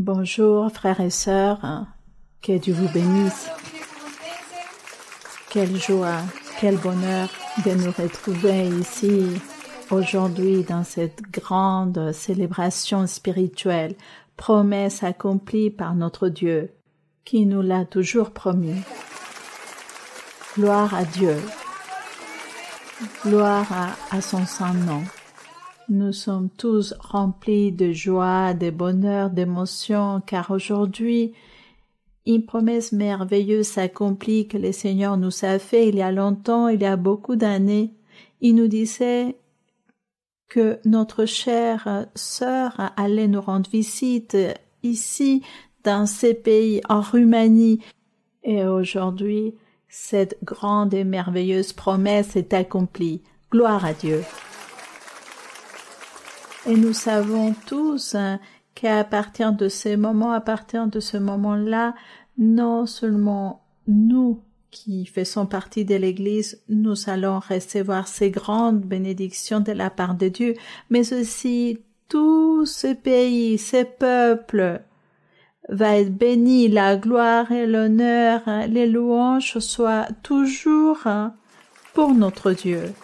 Bonjour frères et sœurs, que Dieu vous bénisse. Quelle joie, quel bonheur de nous retrouver ici aujourd'hui dans cette grande célébration spirituelle, promesse accomplie par notre Dieu, qui nous l'a toujours promis. Gloire à Dieu, gloire à son saint nom. Nous sommes tous remplis de joie, de bonheur, d'émotion, car aujourd'hui, une promesse merveilleuse s'accomplit que le Seigneur nous a fait il y a longtemps, il y a beaucoup d'années. Il nous disait que notre chère sœur allait nous rendre visite ici, dans ces pays, en Roumanie. Et aujourd'hui, cette grande et merveilleuse promesse est accomplie. Gloire à Dieu. Et nous savons tous qu'à partir de ce moment-là, non seulement nous qui faisons partie de l'Église, nous allons recevoir ces grandes bénédictions de la part de Dieu, mais aussi tout ce pays, ce peuple va être béni, la gloire et l'honneur, les louanges soient toujours pour notre Dieu.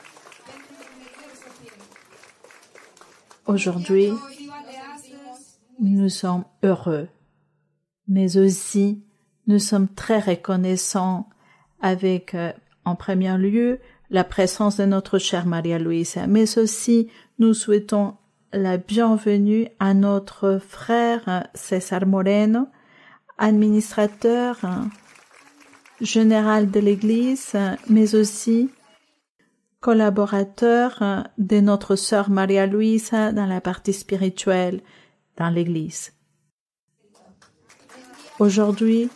Aujourd'hui, nous sommes heureux, mais aussi nous sommes très reconnaissants avec, en premier lieu, la présence de notre chère Maria-Louisa, mais aussi nous souhaitons la bienvenue à notre frère César Moreno, administrateur général de l'Église, mais aussi collaborateur de notre sœur Maria-Louisa dans la partie spirituelle dans l'Église. Aujourd'hui,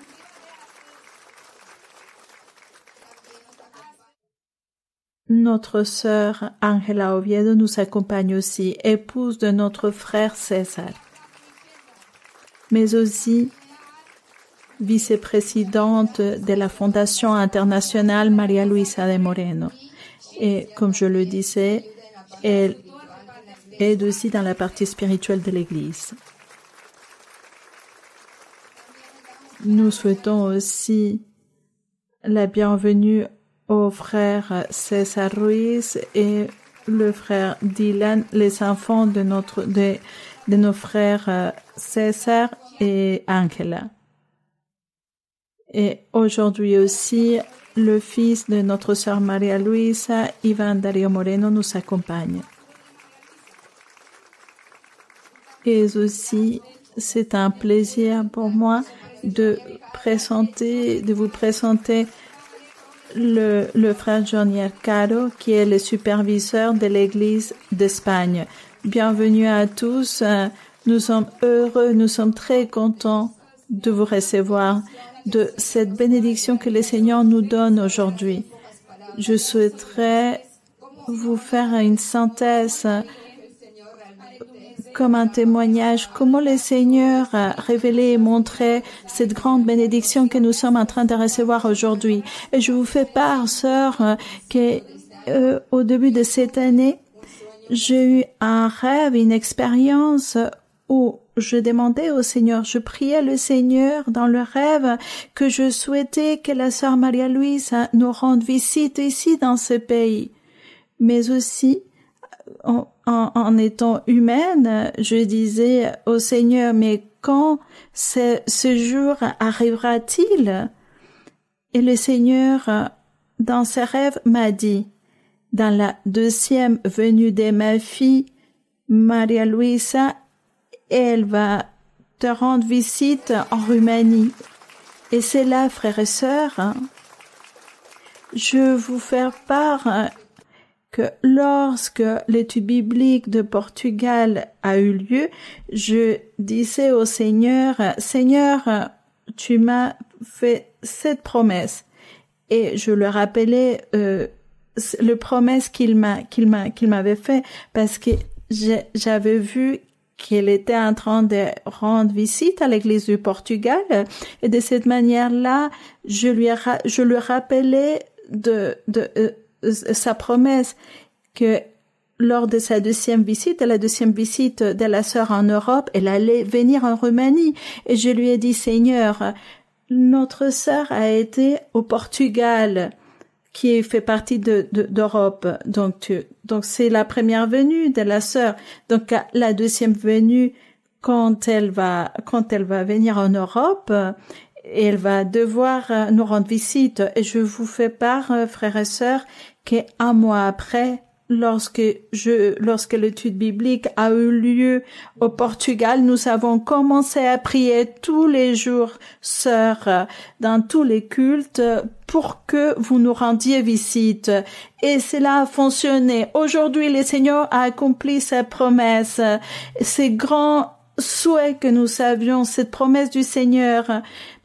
notre sœur Ángela Oviedo nous accompagne aussi, épouse de notre frère César, mais aussi vice-présidente de la Fondation internationale Maria-Louisa de Moreno. Et comme je le disais, elle aide aussi dans la partie spirituelle de l'Église. Nous souhaitons aussi la bienvenue au frère César Ruiz et le frère Dylan, les enfants de nos frères César et Ángela. Et aujourd'hui aussi, le fils de notre sœur Maria-Louisa, Iván Darío Moreno, nous accompagne. Et aussi, c'est un plaisir pour moi de vous présenter le frère Johnny Arcaro, qui est le superviseur de l'Église d'Espagne. Bienvenue à tous. Nous sommes heureux, nous sommes très contents de vous recevoir, de cette bénédiction que le Seigneur nous donne aujourd'hui. Je souhaiterais vous faire une synthèse comme un témoignage, comment le Seigneur a révélé et montré cette grande bénédiction que nous sommes en train de recevoir aujourd'hui. Et je vous fais part, sœur, au début de cette année, j'ai eu un rêve, une expérience où je demandais au Seigneur, je priais le Seigneur dans le rêve que je souhaitais que la sœur Maria-Louisa nous rende visite ici dans ce pays. Mais aussi, en étant humaine, je disais au Seigneur, mais quand ce jour arrivera-t-il? Et le Seigneur, dans ses rêves, m'a dit, dans la deuxième venue de ma fille, Maria-Louisa, elle va te rendre visite en Roumanie. Et c'est là, frères et sœurs, je vous faire part que lorsque l'étude biblique de Portugal a eu lieu, je disais au Seigneur, Seigneur, tu m'as fait cette promesse. Et je le rappelais, le promesse qu'il m'avait fait, parce que j'avais vu qu'elle était en train de rendre visite à l'église du Portugal, et de cette manière-là, je lui rappelais de sa promesse que lors de sa deuxième visite, de la deuxième visite de la sœur en Europe, elle allait venir en Roumanie. Et je lui ai dit, Seigneur, notre sœur a été au Portugal, qui fait partie d'Europe. Donc c'est la première venue de la sœur. Donc la deuxième venue, quand elle va venir en Europe, elle va devoir nous rendre visite. Et je vous fais part, frères et sœurs, qu'un mois après, lorsque l'étude biblique a eu lieu au Portugal, nous avons commencé à prier tous les jours, sœurs, dans tous les cultes, pour que vous nous rendiez visite. Et cela a fonctionné. Aujourd'hui, le Seigneur a accompli sa promesse. Ces grands souhaits que nous avions, cette promesse du Seigneur,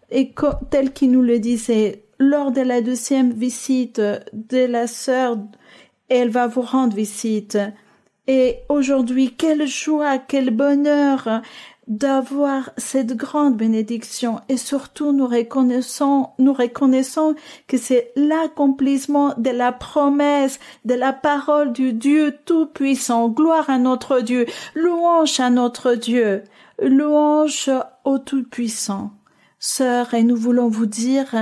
et tel qu'il nous le disait, lors de la deuxième visite de la sœur, elle va vous rendre visite. Et aujourd'hui, quelle joie, quel bonheur d'avoir cette grande bénédiction. Et surtout, nous reconnaissons que c'est l'accomplissement de la promesse, de la parole du Dieu Tout-Puissant. Gloire à notre Dieu. Louange à notre Dieu. Louange au Tout-Puissant. Sœurs, et nous voulons vous dire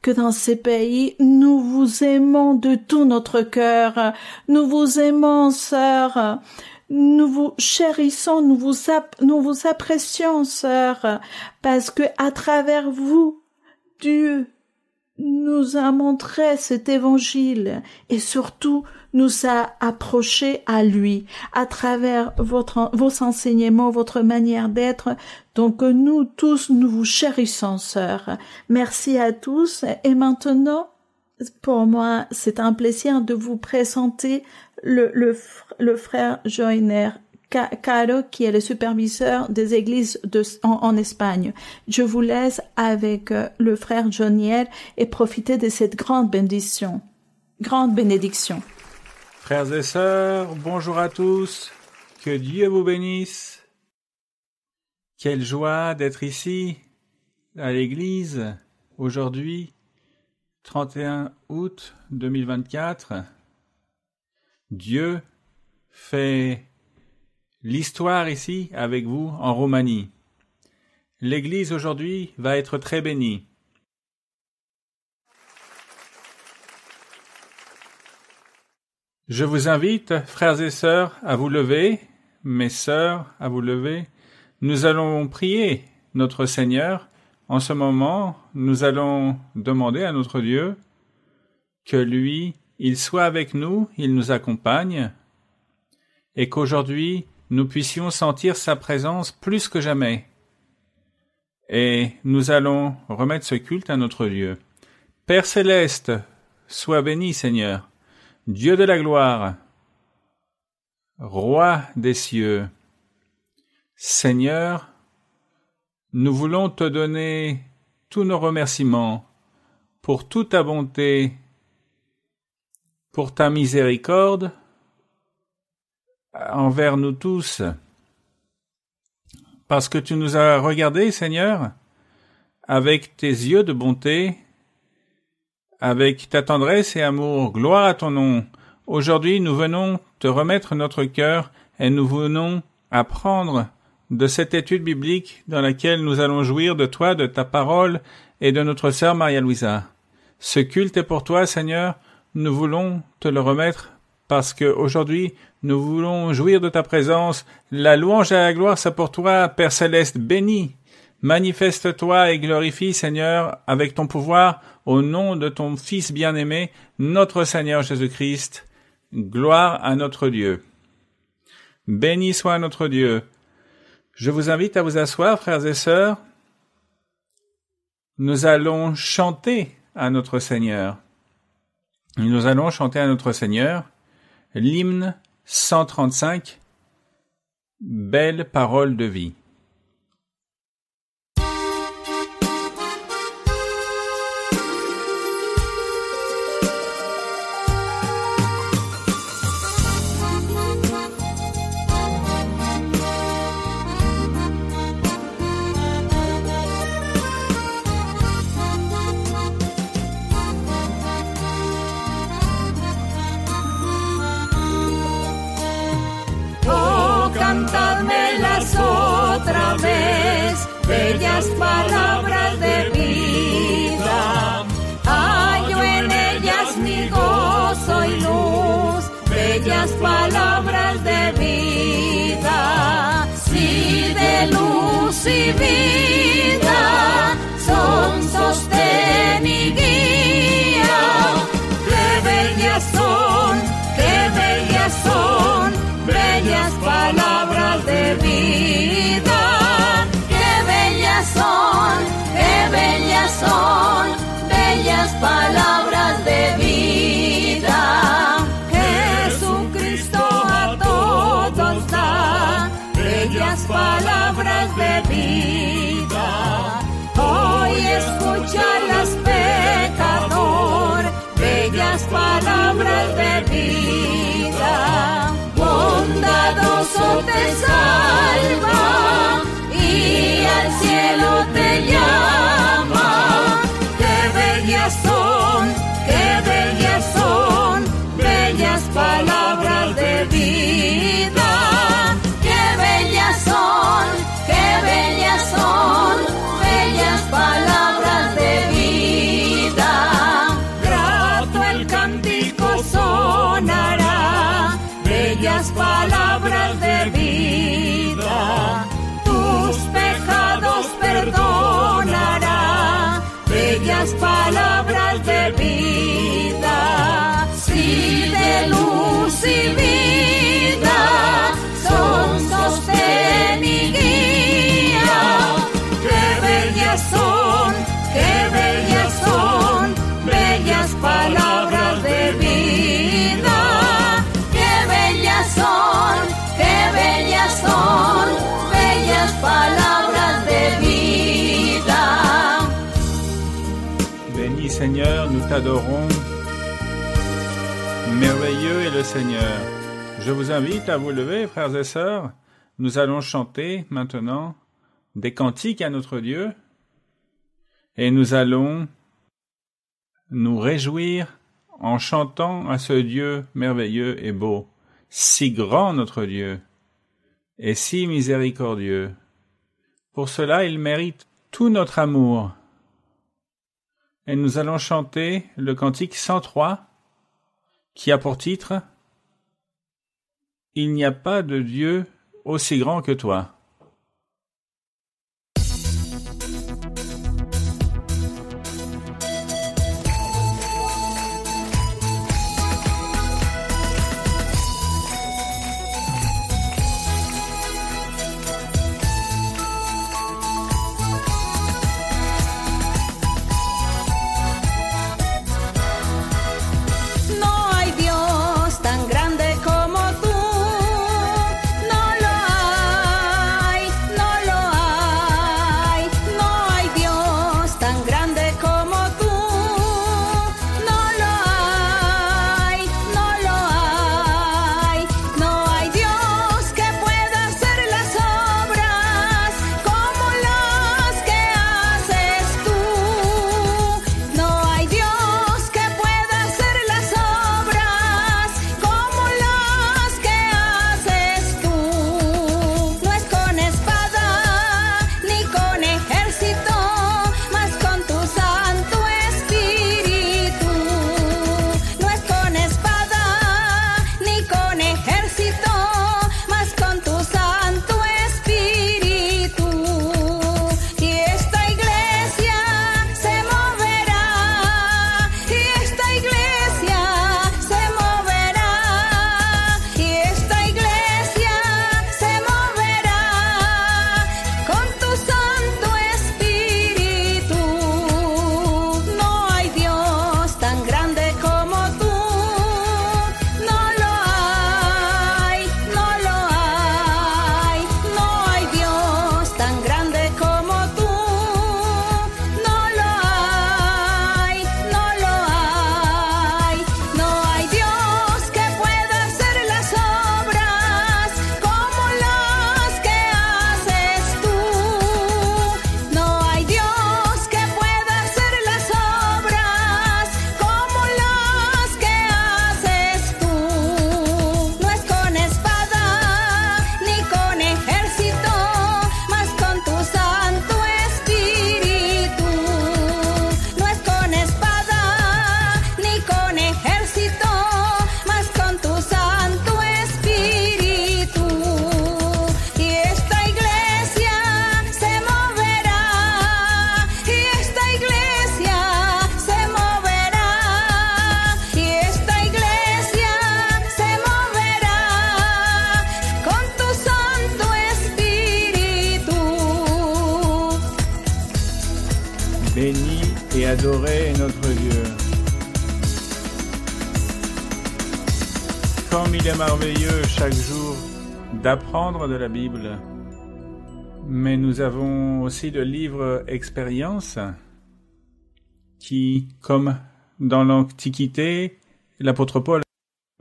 que dans ces pays, nous vous aimons de tout notre cœur. Nous vous aimons, sœurs. Nous vous chérissons, nous vous apprécions, sœurs, parce que à travers vous, Dieu nous a montré cet évangile et surtout nous a approchés à lui à travers vos enseignements, votre manière d'être. Donc nous tous, nous vous chérissons, sœurs. Merci à tous. Et maintenant, pour moi, c'est un plaisir de vous présenter le frère Joiner Caro, qui est le superviseur des églises en Espagne. Je vous laisse avec le frère Joiner et profiter de cette grande bénédiction. Grande bénédiction. Frères et sœurs, bonjour à tous. Que Dieu vous bénisse. Quelle joie d'être ici, à l'église, aujourd'hui, 31 août 2024. Dieu fait l'histoire ici avec vous en Roumanie. L'église aujourd'hui va être très bénie. Je vous invite, frères et sœurs, à vous lever, mes sœurs, à vous lever. Nous allons prier notre Seigneur. En ce moment, nous allons demander à notre Dieu que lui, il soit avec nous, il nous accompagne, et qu'aujourd'hui, nous puissions sentir sa présence plus que jamais. Et nous allons remettre ce culte à notre Dieu. Père céleste, sois béni, Seigneur, Dieu de la gloire, Roi des cieux. Seigneur, nous voulons te donner tous nos remerciements pour toute ta bonté, pour ta miséricorde envers nous tous, parce que tu nous as regardés, Seigneur, avec tes yeux de bonté, avec ta tendresse et amour. Gloire à ton nom. Aujourd'hui, nous venons te remettre notre cœur et nous venons apprendre de cette étude biblique dans laquelle nous allons jouir de toi, de ta parole et de notre sœur Maria-Louisa. Ce culte est pour toi, Seigneur. Nous voulons te le remettre parce que aujourd'hui, nous voulons jouir de ta présence. La louange et la gloire, c'est pour toi, Père céleste, béni. Manifeste-toi et glorifie, Seigneur, avec ton pouvoir, au nom de ton Fils bien-aimé, notre Seigneur Jésus-Christ. Gloire à notre Dieu. Béni soit notre Dieu. Je vous invite à vous asseoir, frères et sœurs. Nous allons chanter à notre Seigneur. Nous allons chanter à notre Seigneur l'hymne 135, Belle parole de vie. bellas palabras de vida. Hallo en ellas mi gozo y luz, bellas palabras de vida. Sí, de luz y vida, son sostén y guía. ¡Qué bellas son, qué bellas son, bellas palabras de vida! ¡Qué bellas son, qué bellas son, bellas palabras de vida! Jesucristo a todos da bellas palabras de vida. Hoy escúchalas, pecador, bellas palabras de vida. Bondadoso te salva y al cielo te llama. ¡Qué bellas son, qué bellas son, bellas palabras de vida! ¡Qué bellas son, qué bellas son, bellas palabras de vida! Grato el cántico sonará, bellas palabras de vida. Tus pecados perdonará, bellas palabras de vida. Sí, de luz y vida, son sostén y guía. ¡Qué bellas son, qué bellas son, bellas palabras de vida! ¡Qué bellas son, qué bellas son, bellas palabras de vida! Béni Seigneur, nous t'adorons. Merveilleux est le Seigneur. Je vous invite à vous lever, frères et sœurs. Nous allons chanter maintenant des cantiques à notre Dieu et nous allons nous réjouir en chantant à ce Dieu merveilleux et beau, si grand notre Dieu et si miséricordieux. Pour cela, il mérite tout notre amour. Et nous allons chanter le cantique 103 qui a pour titre « Il n'y a pas de Dieu aussi grand que toi ». No hay Dios tan grande como tú, no lo Béni et adoré est notre Dieu. Comme il est merveilleux chaque jour d'apprendre de la Bible. Mais nous avons aussi le livre Expérience qui, comme dans l'Antiquité, l'apôtre Paul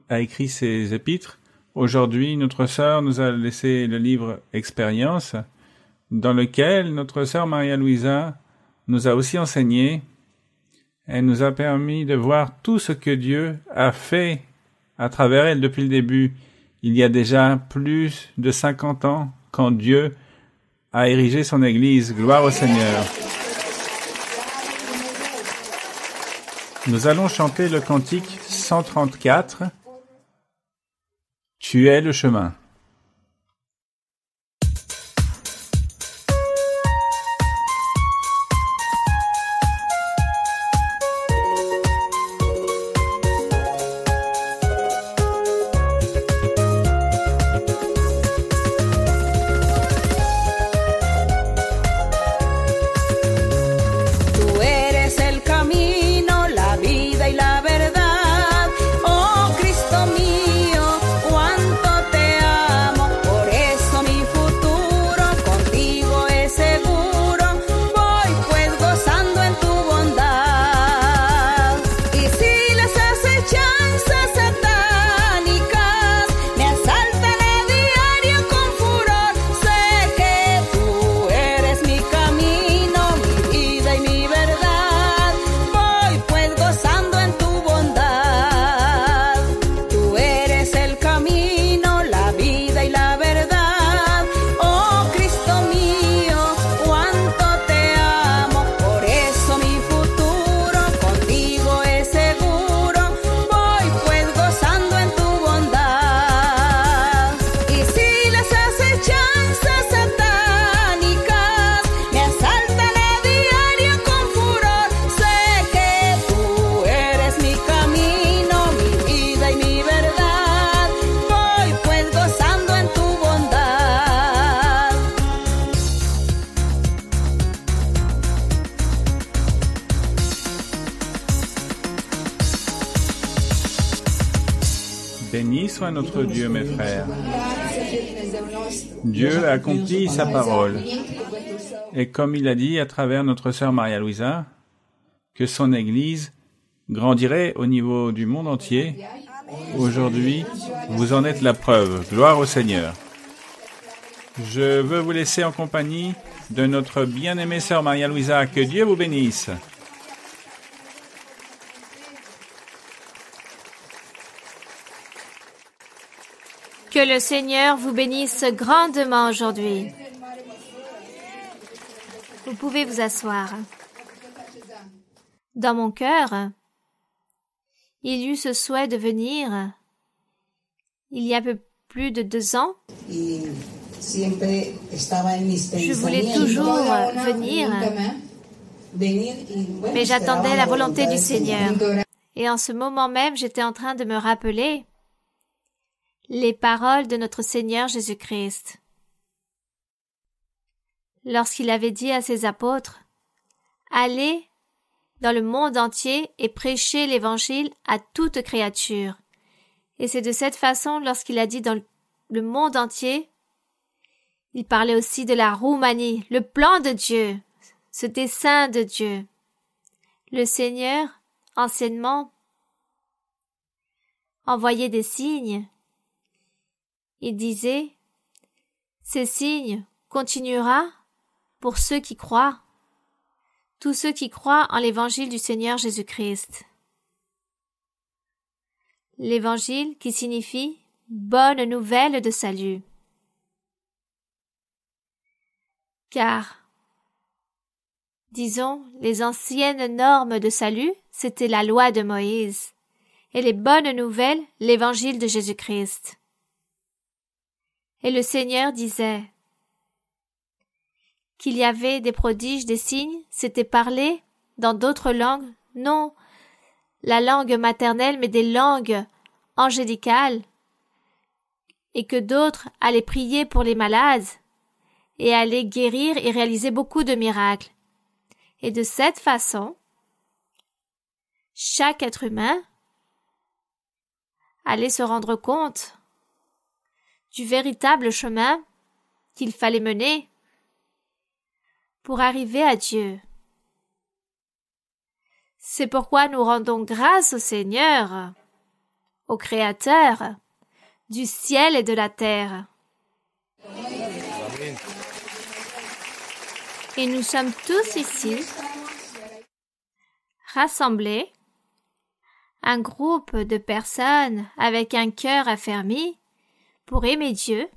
a écrit ses épîtres. Aujourd'hui, notre sœur nous a laissé le livre Expérience dans lequel notre sœur Maria-Louisa nous a aussi enseigné. Elle nous a permis de voir tout ce que Dieu a fait à travers elle depuis le début. Il y a déjà plus de 50 ans quand Dieu a érigé son Église. Gloire au Seigneur. Nous allons chanter le cantique 134. Tu es le chemin. Béni soit notre Dieu, mes frères. Dieu a accompli sa parole. Et comme il a dit à travers notre sœur Maria-Louisa, que son Église grandirait au niveau du monde entier, aujourd'hui, vous en êtes la preuve. Gloire au Seigneur. Je veux vous laisser en compagnie de notre bien-aimée sœur Maria-Louisa. Que Dieu vous bénisse. Que le Seigneur vous bénisse grandement aujourd'hui. Vous pouvez vous asseoir. Dans mon cœur, il y eut ce souhait de venir il y a un peu plus de 2 ans. Je voulais toujours venir, mais j'attendais la volonté du Seigneur. Et en ce moment même, j'étais en train de me rappeler les paroles de notre Seigneur Jésus-Christ. Lorsqu'il avait dit à ses apôtres, « Allez dans le monde entier et prêchez l'Évangile à toute créature. » Et c'est de cette façon, lorsqu'il a dit dans le monde entier, il parlait aussi de la Roumanie, le plan de Dieu, ce dessein de Dieu. Le Seigneur, anciennement, envoyait des signes. Il disait, « Ces signes continuera pour ceux qui croient, tous ceux qui croient en l'évangile du Seigneur Jésus-Christ. » L'évangile qui signifie « bonne nouvelle de salut ». Car, disons, les anciennes normes de salut, c'était la loi de Moïse, et les bonnes nouvelles, l'évangile de Jésus-Christ. Et le Seigneur disait qu'il y avait des prodiges, des signes, c'était parlé dans d'autres langues, non la langue maternelle, mais des langues angélicales, et que d'autres allaient prier pour les malades, et allaient guérir et réaliser beaucoup de miracles. Et de cette façon, chaque être humain allait se rendre compte du véritable chemin qu'il fallait mener pour arriver à Dieu. C'est pourquoi nous rendons grâce au Seigneur, au Créateur du ciel et de la terre. Et nous sommes tous ici, rassemblés, un groupe de personnes avec un cœur affermi pour aimer Dieu,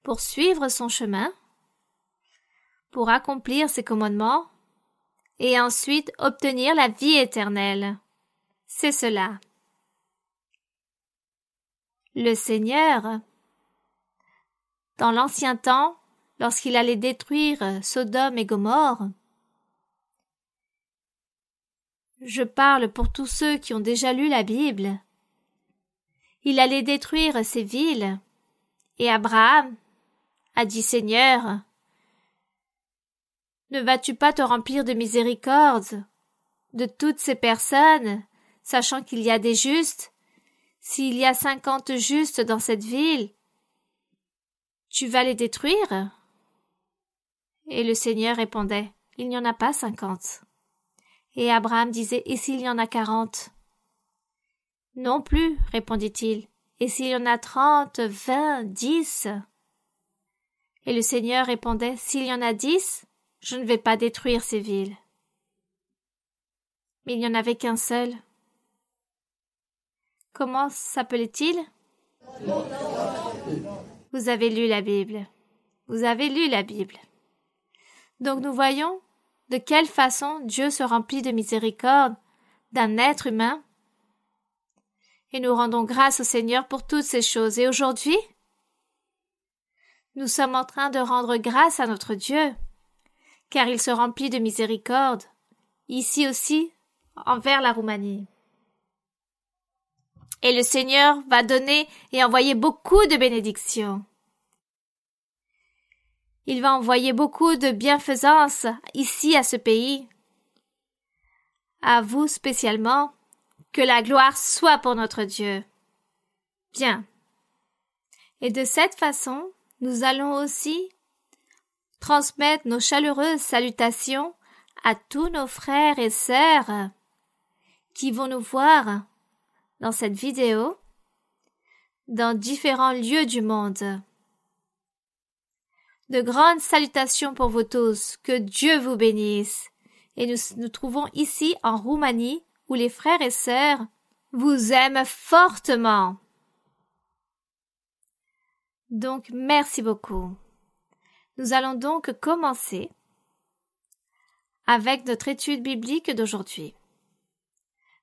pour suivre son chemin, pour accomplir ses commandements et ensuite obtenir la vie éternelle. C'est cela. Le Seigneur, dans l'ancien temps, lorsqu'il allait détruire Sodome et Gomorrhe, je parle pour tous ceux qui ont déjà lu la Bible, il allait détruire ces villes, et Abraham a dit « Seigneur, ne vas-tu pas te remplir de miséricorde de toutes ces personnes, sachant qu'il y a des justes? S'il y a 50 justes dans cette ville, tu vas les détruire ?» Et le Seigneur répondait, « Il n'y en a pas 50. » Et Abraham disait, « Et s'il y en a 40 ?» Non plus, répondit-il, « Et s'il y en a 30, 20, 10 ?» Et le Seigneur répondait, « S'il y en a 10, je ne vais pas détruire ces villes. » Mais il n'y en avait qu'un seul. Comment s'appelait-il? Vous avez lu la Bible. Vous avez lu la Bible. Donc nous voyons de quelle façon Dieu se remplit de miséricorde d'un être humain. Et nous rendons grâce au Seigneur pour toutes ces choses. Et aujourd'hui, nous sommes en train de rendre grâce à notre Dieu, car il se remplit de miséricorde, ici aussi, envers la Roumanie. Et le Seigneur va donner et envoyer beaucoup de bénédictions. Il va envoyer beaucoup de bienfaisance ici à ce pays. À vous spécialement, que la gloire soit pour notre Dieu. Bien. Et de cette façon, nous allons aussi transmettre nos chaleureuses salutations à tous nos frères et sœurs qui vont nous voir dans cette vidéo dans différents lieux du monde. De grandes salutations pour vous tous, que Dieu vous bénisse. Et nous nous trouvons ici en Roumanie où les frères et sœurs vous aiment fortement. Donc merci beaucoup. Nous allons donc commencer avec notre étude biblique d'aujourd'hui.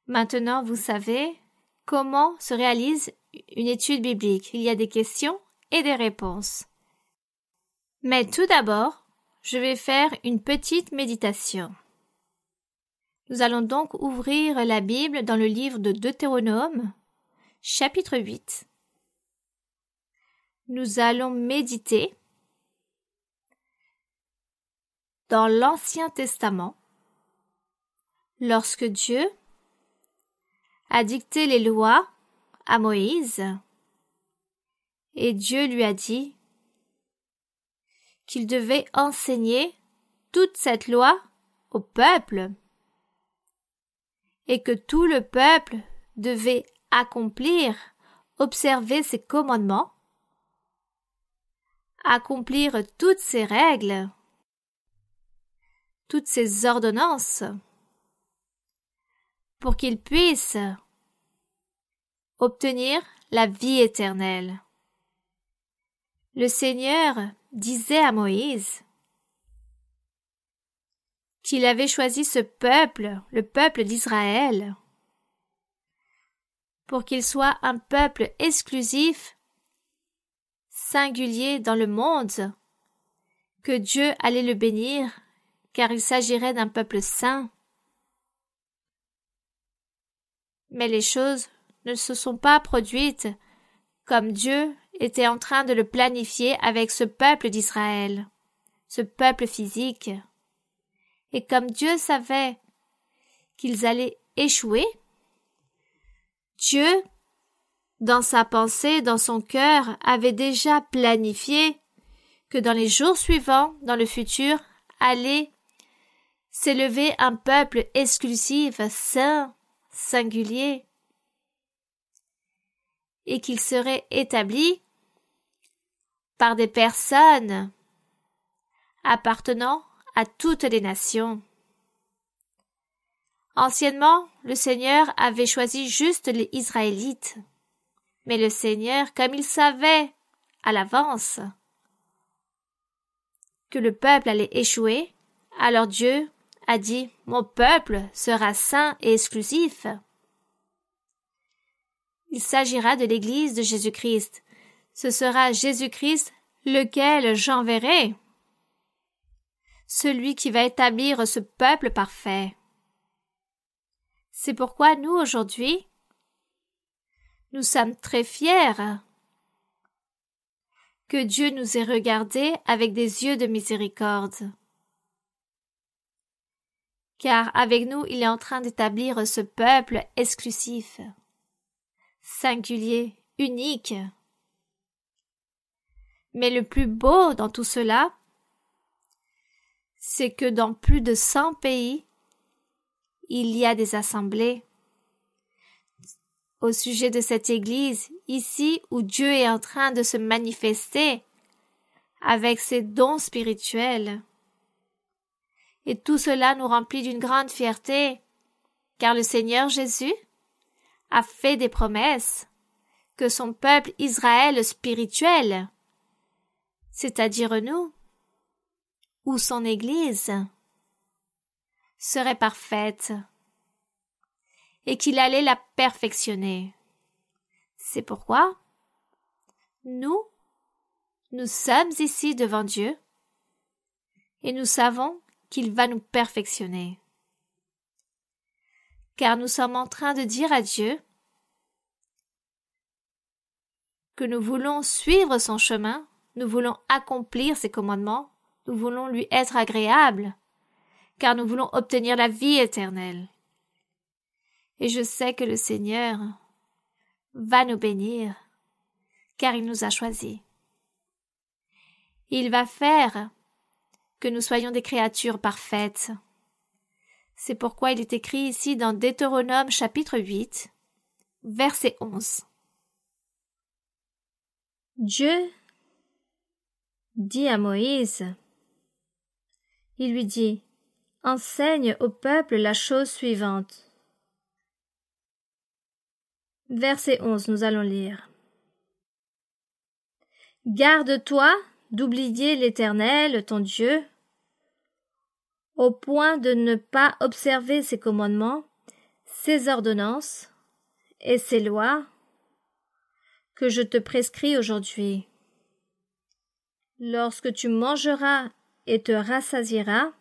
Maintenant, vous savez comment se réalise une étude biblique. Il y a des questions et des réponses. Mais tout d'abord, je vais faire une petite méditation. Nous allons donc ouvrir la Bible dans le livre de Deutéronome, chapitre 8. Nous allons méditer dans l'Ancien Testament, lorsque Dieu a dicté les lois à Moïse, et Dieu lui a dit qu'il devait enseigner toute cette loi au peuple, et que tout le peuple devait accomplir, observer ses commandements, accomplir toutes ses règles, toutes ses ordonnances, pour qu'il puisse obtenir la vie éternelle. Le Seigneur disait à Moïse qu'il avait choisi ce peuple, le peuple d'Israël, pour qu'il soit un peuple exclusif, singulier dans le monde, que Dieu allait le bénir, car il s'agirait d'un peuple saint. Mais les choses ne se sont pas produites comme Dieu était en train de le planifier avec ce peuple d'Israël, ce peuple physique. Et comme Dieu savait qu'ils allaient échouer, Dieu, dans sa pensée, dans son cœur, avait déjà planifié que dans les jours suivants, dans le futur, allait s'élever un peuple exclusif, saint, singulier, et qu'il serait établi par des personnes appartenant à toutes les nations. Anciennement, le Seigneur avait choisi juste les Israélites, mais le Seigneur, comme il savait à l'avance que le peuple allait échouer, alors Dieu a dit « Mon peuple sera saint et exclusif ». Il s'agira de l'Église de Jésus-Christ. Ce sera Jésus-Christ lequel j'enverrai, celui qui va établir ce peuple parfait. C'est pourquoi nous, aujourd'hui, nous sommes très fiers que Dieu nous ait regardés avec des yeux de miséricorde. Car avec nous, il est en train d'établir ce peuple exclusif, singulier, unique. Mais le plus beau dans tout cela, c'est que dans plus de 100 pays, il y a des assemblées au sujet de cette Église, ici où Dieu est en train de se manifester avec ses dons spirituels. Et tout cela nous remplit d'une grande fierté, car le Seigneur Jésus a fait des promesses que son peuple Israël spirituel, c'est-à-dire nous, ou son Église, serait parfaite et qu'il allait la perfectionner. C'est pourquoi nous sommes ici devant Dieu et nous savons qu'il va nous perfectionner. Car nous sommes en train de dire à Dieu que nous voulons suivre son chemin, nous voulons accomplir ses commandements, nous voulons lui être agréables, car nous voulons obtenir la vie éternelle. Et je sais que le Seigneur va nous bénir, car il nous a choisis. Il va faire que nous soyons des créatures parfaites. C'est pourquoi il est écrit ici dans Deutéronome chapitre 8, verset 11. Dieu dit à Moïse, il lui dit, « Enseigne au peuple la chose suivante. » Verset 11, nous allons lire. « Garde-toi d'oublier l'Éternel, ton Dieu, au point de ne pas observer ses commandements, ses ordonnances et ses lois que je te prescris aujourd'hui. Lorsque tu mangeras et te rassasieras,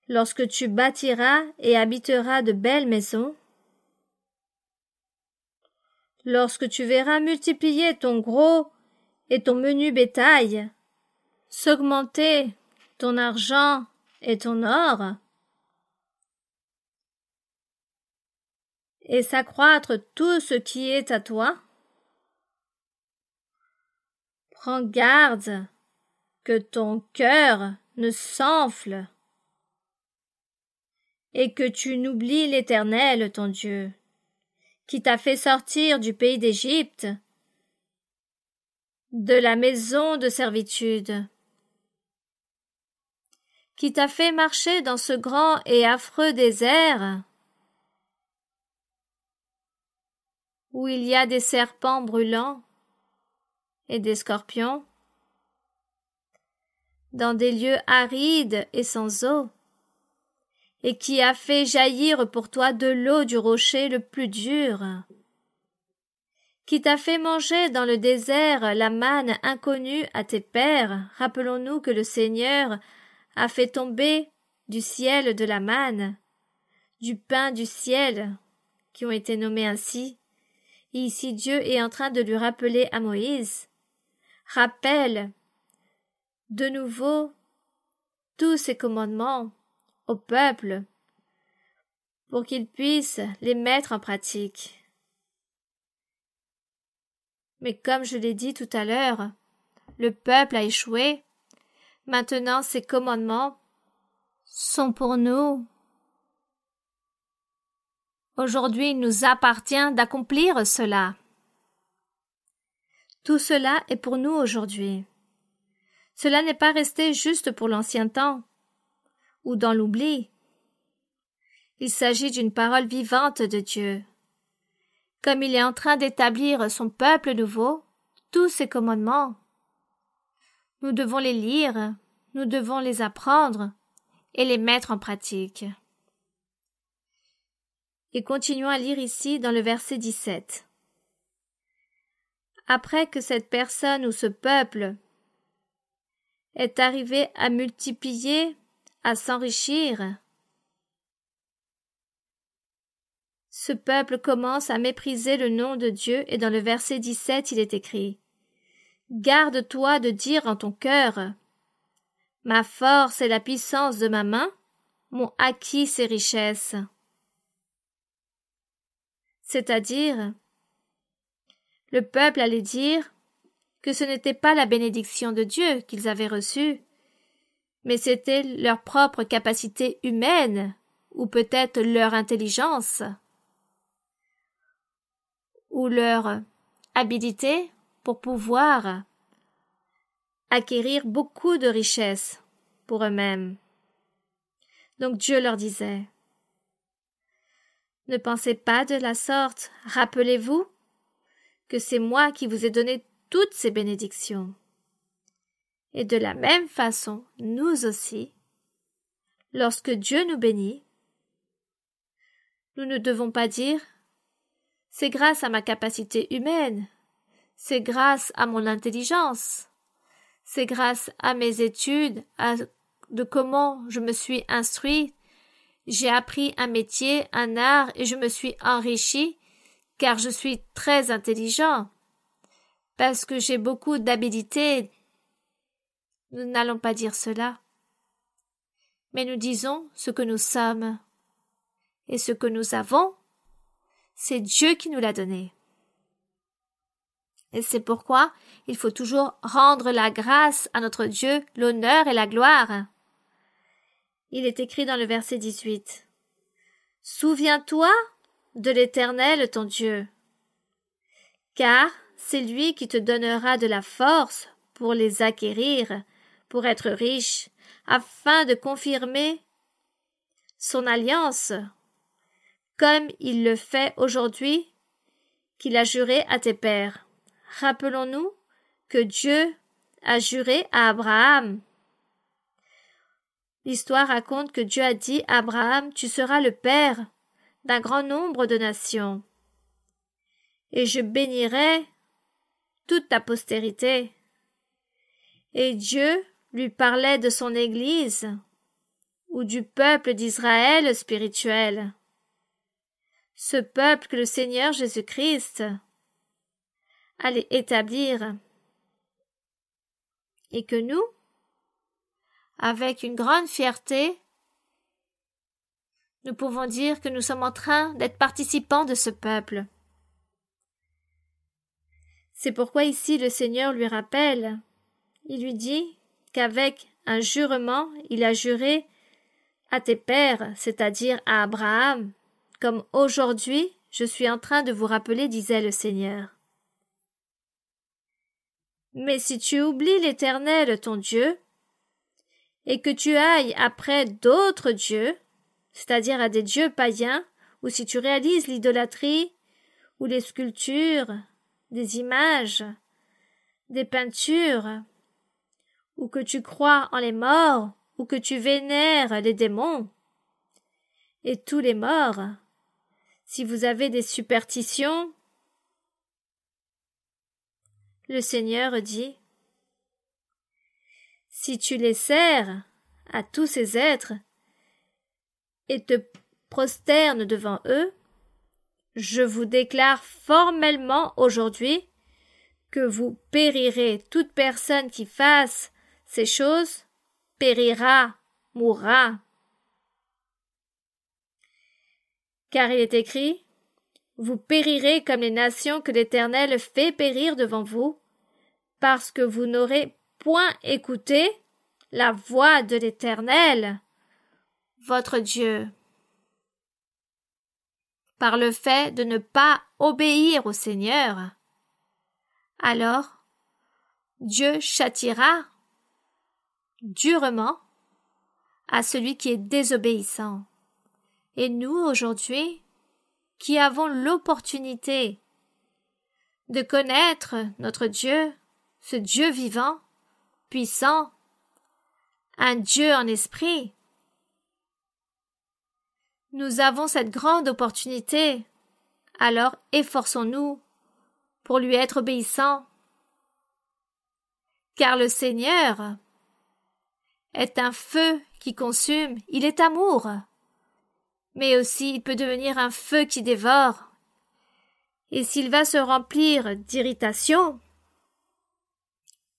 lorsque tu bâtiras et habiteras de belles maisons, lorsque tu verras multiplier ton gros et ton menu bétail, s'augmenter ton argent et ton or, et s'accroître tout ce qui est à toi, prends garde que ton cœur ne s'enfle et que tu n'oublies l'Éternel, ton Dieu, qui t'a fait sortir du pays d'Égypte, de la maison de servitude, qui t'a fait marcher dans ce grand et affreux désert, où il y a des serpents brûlants et des scorpions, dans des lieux arides et sans eau, et qui a fait jaillir pour toi de l'eau du rocher le plus dur, qui t'a fait manger dans le désert la manne inconnue à tes pères. Rappelons-nous que le Seigneur a fait tomber du ciel de la manne, du pain du ciel, qui ont été nommés ainsi. Et ici Dieu est en train de lui rappeler à Moïse, rappelle de nouveau tous ces commandements au peuple pour qu'il puisse les mettre en pratique. Mais comme je l'ai dit tout à l'heure, le peuple a échoué. Maintenant, ces commandements sont pour nous. Aujourd'hui, il nous appartient d'accomplir cela. Tout cela est pour nous aujourd'hui. Cela n'est pas resté juste pour l'ancien temps ou dans l'oubli. Il s'agit d'une parole vivante de Dieu. Comme il est en train d'établir son peuple nouveau, tous ses commandements, nous devons les lire, nous devons les apprendre et les mettre en pratique. Et continuons à lire ici dans le verset 17. Après que cette personne ou ce peuple est arrivé à multiplier, à s'enrichir, ce peuple commence à mépriser le nom de Dieu et dans le verset 17 il est écrit « Garde-toi de dire en ton cœur « Ma force et la puissance de ma main m'ont acquis ces richesses. » C'est-à-dire, le peuple allait dire que ce n'était pas la bénédiction de Dieu qu'ils avaient reçue, mais c'était leur propre capacité humaine ou peut-être leur intelligence ou leur habilité pour pouvoir acquérir beaucoup de richesses pour eux-mêmes. Donc Dieu leur disait « Ne pensez pas de la sorte, rappelez-vous que c'est moi qui vous ai donné toutes ces bénédictions. Et de la même façon, nous aussi, lorsque Dieu nous bénit, nous ne devons pas dire « c'est grâce à ma capacité humaine, c'est grâce à mon intelligence, c'est grâce à mes études, de comment je me suis instruit, j'ai appris un métier, un art et je me suis enrichi car je suis très intelligent, parce que j'ai beaucoup d'habilité. » Nous n'allons pas dire cela, mais nous disons ce que nous sommes. Et ce que nous avons, c'est Dieu qui nous l'a donné. Et c'est pourquoi il faut toujours rendre la grâce à notre Dieu, l'honneur et la gloire. Il est écrit dans le verset 18. « Souviens-toi de l'Éternel ton Dieu, car c'est lui qui te donnera de la force pour les acquérir, pour être riche, afin de confirmer son alliance, comme il le fait aujourd'hui, qu'il a juré à tes pères. » Rappelons-nous que Dieu a juré à Abraham. L'histoire raconte que Dieu a dit à Abraham « Tu seras le père d'un grand nombre de nations, et je bénirai toute ta postérité. » Et Dieu lui parlait de son Église, ou du peuple d'Israël spirituel, ce peuple que le Seigneur Jésus-Christ allait établir, et que nous, avec une grande fierté, nous pouvons dire que nous sommes en train d'être participants de ce peuple. C'est pourquoi ici le Seigneur lui rappelle, il lui dit qu'avec un jurement, il a juré à tes pères, c'est-à-dire à Abraham, comme aujourd'hui je suis en train de vous rappeler, disait le Seigneur. Mais si tu oublies l'Éternel ton Dieu, et que tu ailles après d'autres dieux, c'est-à-dire à des dieux païens, ou si tu réalises l'idolâtrie, ou les sculptures, des images, des peintures, ou que tu crois en les morts, ou que tu vénères les démons, et tous les morts, si vous avez des superstitions, le Seigneur dit, si tu les sers à tous ces êtres et te prosternes devant eux, je vous déclare formellement aujourd'hui que vous périrez. Toute personne qui fasse ces choses périra mourra. Car il est écrit, vous périrez comme les nations que l'Éternel fait périr devant vous, parce que vous n'aurez point écouté la voix de l'Éternel, votre Dieu. Par le fait de ne pas obéir au Seigneur, alors Dieu châtiera durement à celui qui est désobéissant. Et nous, aujourd'hui, qui avons l'opportunité de connaître notre Dieu, ce Dieu vivant, puissant, un Dieu en esprit, nous avons cette grande opportunité, alors efforçons-nous pour lui être obéissants. Car le Seigneur est un feu qui consume, il est amour, mais aussi il peut devenir un feu qui dévore. Et s'il va se remplir d'irritation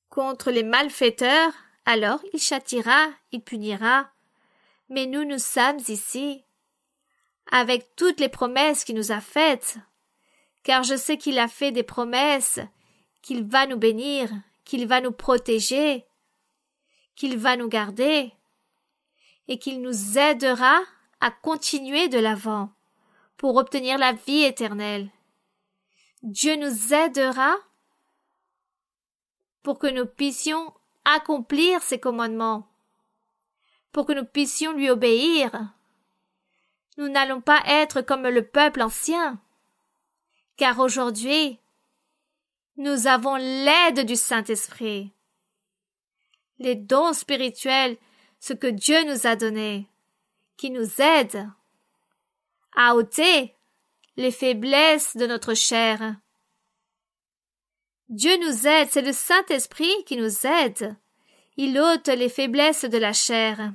contre les malfaiteurs, alors il châtiera, il punira. Mais nous sommes ici avec toutes les promesses qu'il nous a faites, car je sais qu'il a fait des promesses, qu'il va nous bénir, qu'il va nous protéger, qu'il va nous garder, et qu'il nous aidera à continuer de l'avant pour obtenir la vie éternelle. Dieu nous aidera pour que nous puissions accomplir ses commandements, pour que nous puissions lui obéir. Nous n'allons pas être comme le peuple ancien, car aujourd'hui, nous avons l'aide du Saint-Esprit, les dons spirituels, ce que Dieu nous a donné, qui nous aide à ôter les faiblesses de notre chair. Dieu nous aide, c'est le Saint-Esprit qui nous aide. Il ôte les faiblesses de la chair.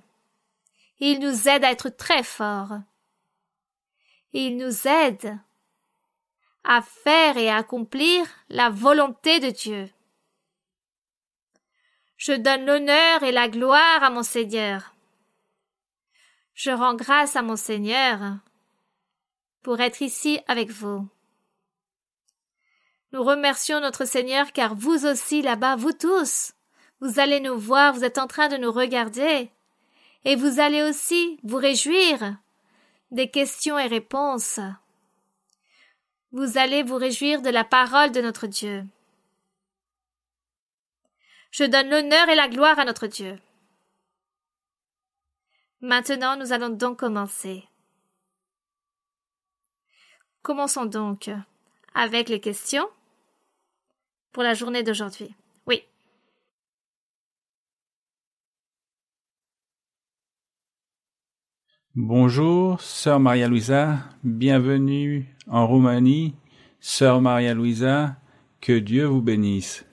Et il nous aide à être très forts. Et il nous aide à faire et à accomplir la volonté de Dieu. Je donne l'honneur et la gloire à mon Seigneur. Je rends grâce à mon Seigneur pour être ici avec vous. Nous remercions notre Seigneur car vous aussi là-bas, vous tous, vous allez nous voir, vous êtes en train de nous regarder et vous allez aussi vous réjouir des questions et réponses. Vous allez vous réjouir de la parole de notre Dieu. Je donne l'honneur et la gloire à notre Dieu. Maintenant, nous allons donc commencer. Commençons donc avec les questions pour la journée d'aujourd'hui. Oui. Bonjour, Sœur Maria-Louisa, bienvenue en Roumanie. Sœur Maria-Louisa, que Dieu vous bénisse.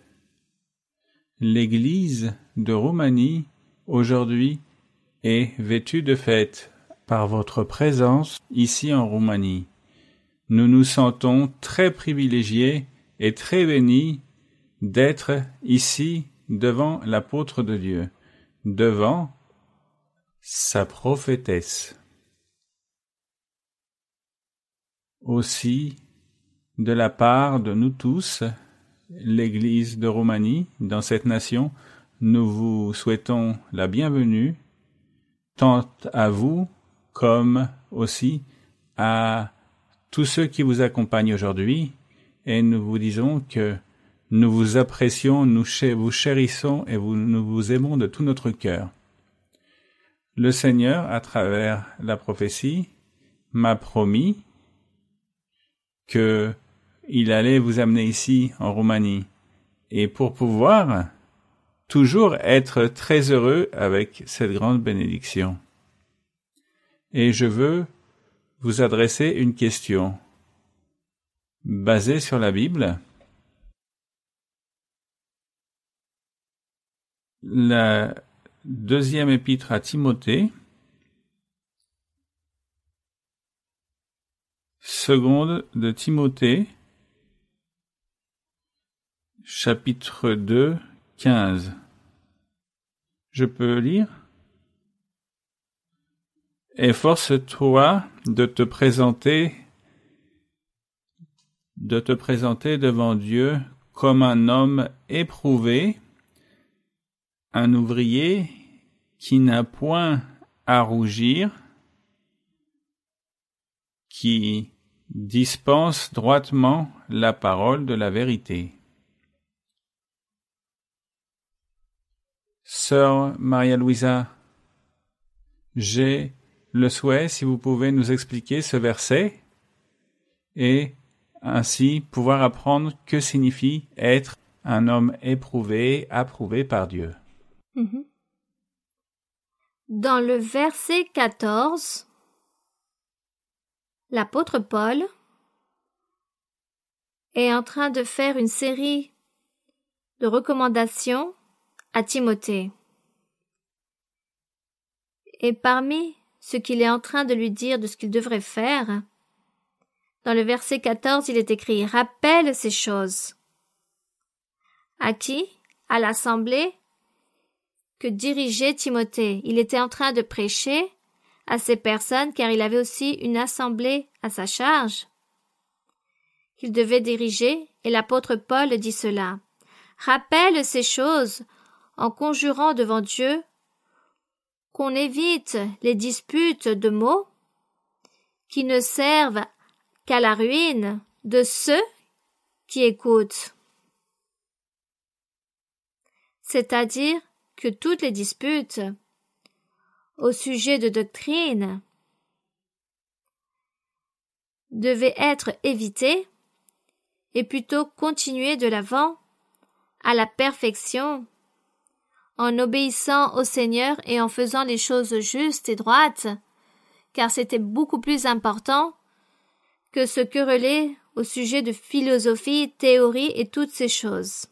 L'Église de Roumanie, aujourd'hui, est vêtue de fête par votre présence ici en Roumanie. Nous nous sentons très privilégiés et très bénis d'être ici devant l'apôtre de Dieu, devant sa prophétesse. Aussi, de la part de nous tous, l'Église de Roumanie, dans cette nation, nous vous souhaitons la bienvenue, tant à vous comme aussi à tous ceux qui vous accompagnent aujourd'hui, et nous vous disons que nous vous apprécions, nous vous chérissons et nous vous aimons de tout notre cœur. Le Seigneur, à travers la prophétie, m'a promis que il allait vous amener ici, en Roumanie, et pour pouvoir toujours être très heureux avec cette grande bénédiction. Et je veux vous adresser une question basée sur la Bible. La deuxième épître à Timothée, seconde de Timothée, chapitre 2, 15. Je peux lire? Efforce-toi de te présenter devant Dieu comme un homme éprouvé, un ouvrier qui n'a point à rougir, qui dispense droitement la parole de la vérité. Sœur Maria-Louisa, j'ai le souhait, si vous pouvez nous expliquer ce verset et ainsi pouvoir apprendre que signifie être un homme éprouvé, approuvé par Dieu. Dans le verset 14, l'apôtre Paul est en train de faire une série de recommandations à Timothée. Et parmi ce qu'il est en train de lui dire de ce qu'il devrait faire, dans le verset 14, il est écrit « Rappelle ces choses ». À qui? À l'assemblée que dirigeait Timothée. Il était en train de prêcher à ces personnes car il avait aussi une assemblée à sa charge qu'il devait diriger et l'apôtre Paul dit cela. « Rappelle ces choses en conjurant devant Dieu qu'on évite les disputes de mots qui ne servent qu'à la ruine de ceux qui écoutent. » C'est-à-dire que toutes les disputes au sujet de doctrine devaient être évitées et plutôt continuer de l'avant à la perfection en obéissant au Seigneur et en faisant les choses justes et droites, car c'était beaucoup plus important que se quereller au sujet de philosophie, théorie et toutes ces choses.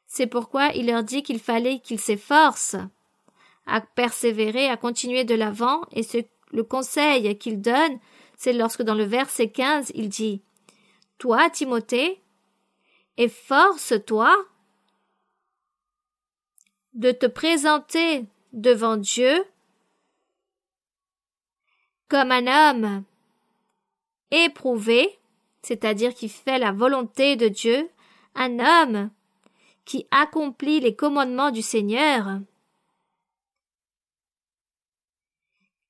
C'est pourquoi il leur dit qu'il fallait qu'ils s'efforcent à persévérer, à continuer de l'avant, et le conseil qu'il donne, c'est lorsque dans le verset 15, il dit « Toi, Timothée, efforce-toi de te présenter devant Dieu comme un homme éprouvé, c'est-à-dire qui fait la volonté de Dieu, un homme qui accomplit les commandements du Seigneur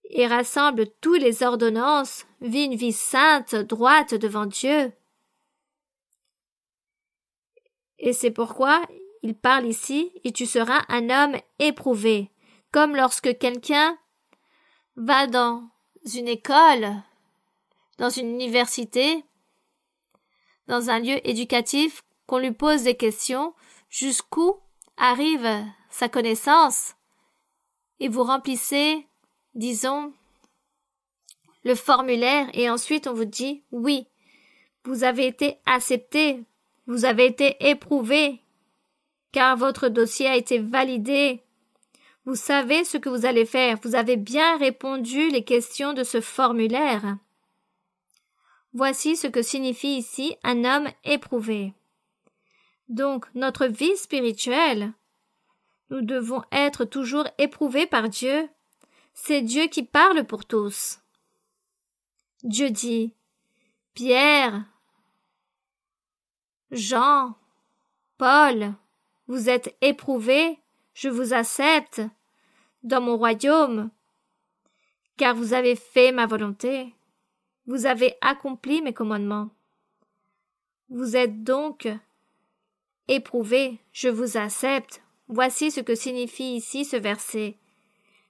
et rassemble toutes les ordonnances, vit une vie sainte, droite devant Dieu. » Et c'est pourquoi il parle ici, et tu seras un homme éprouvé, comme lorsque quelqu'un va dans une école, dans une université, dans un lieu éducatif, qu'on lui pose des questions, jusqu'où arrive sa connaissance, et vous remplissez, disons, le formulaire, et ensuite on vous dit, oui, vous avez été accepté, vous avez été éprouvé, car votre dossier a été validé. Vous savez ce que vous allez faire. Vous avez bien répondu les questions de ce formulaire. Voici ce que signifie ici un homme éprouvé. Donc, notre vie spirituelle, nous devons être toujours éprouvés par Dieu. C'est Dieu qui parle pour tous. Dieu dit, Pierre, Jean, Paul, vous êtes éprouvés, je vous accepte dans mon royaume, car vous avez fait ma volonté, vous avez accompli mes commandements. Vous êtes donc éprouvés, je vous accepte. Voici ce que signifie ici ce verset.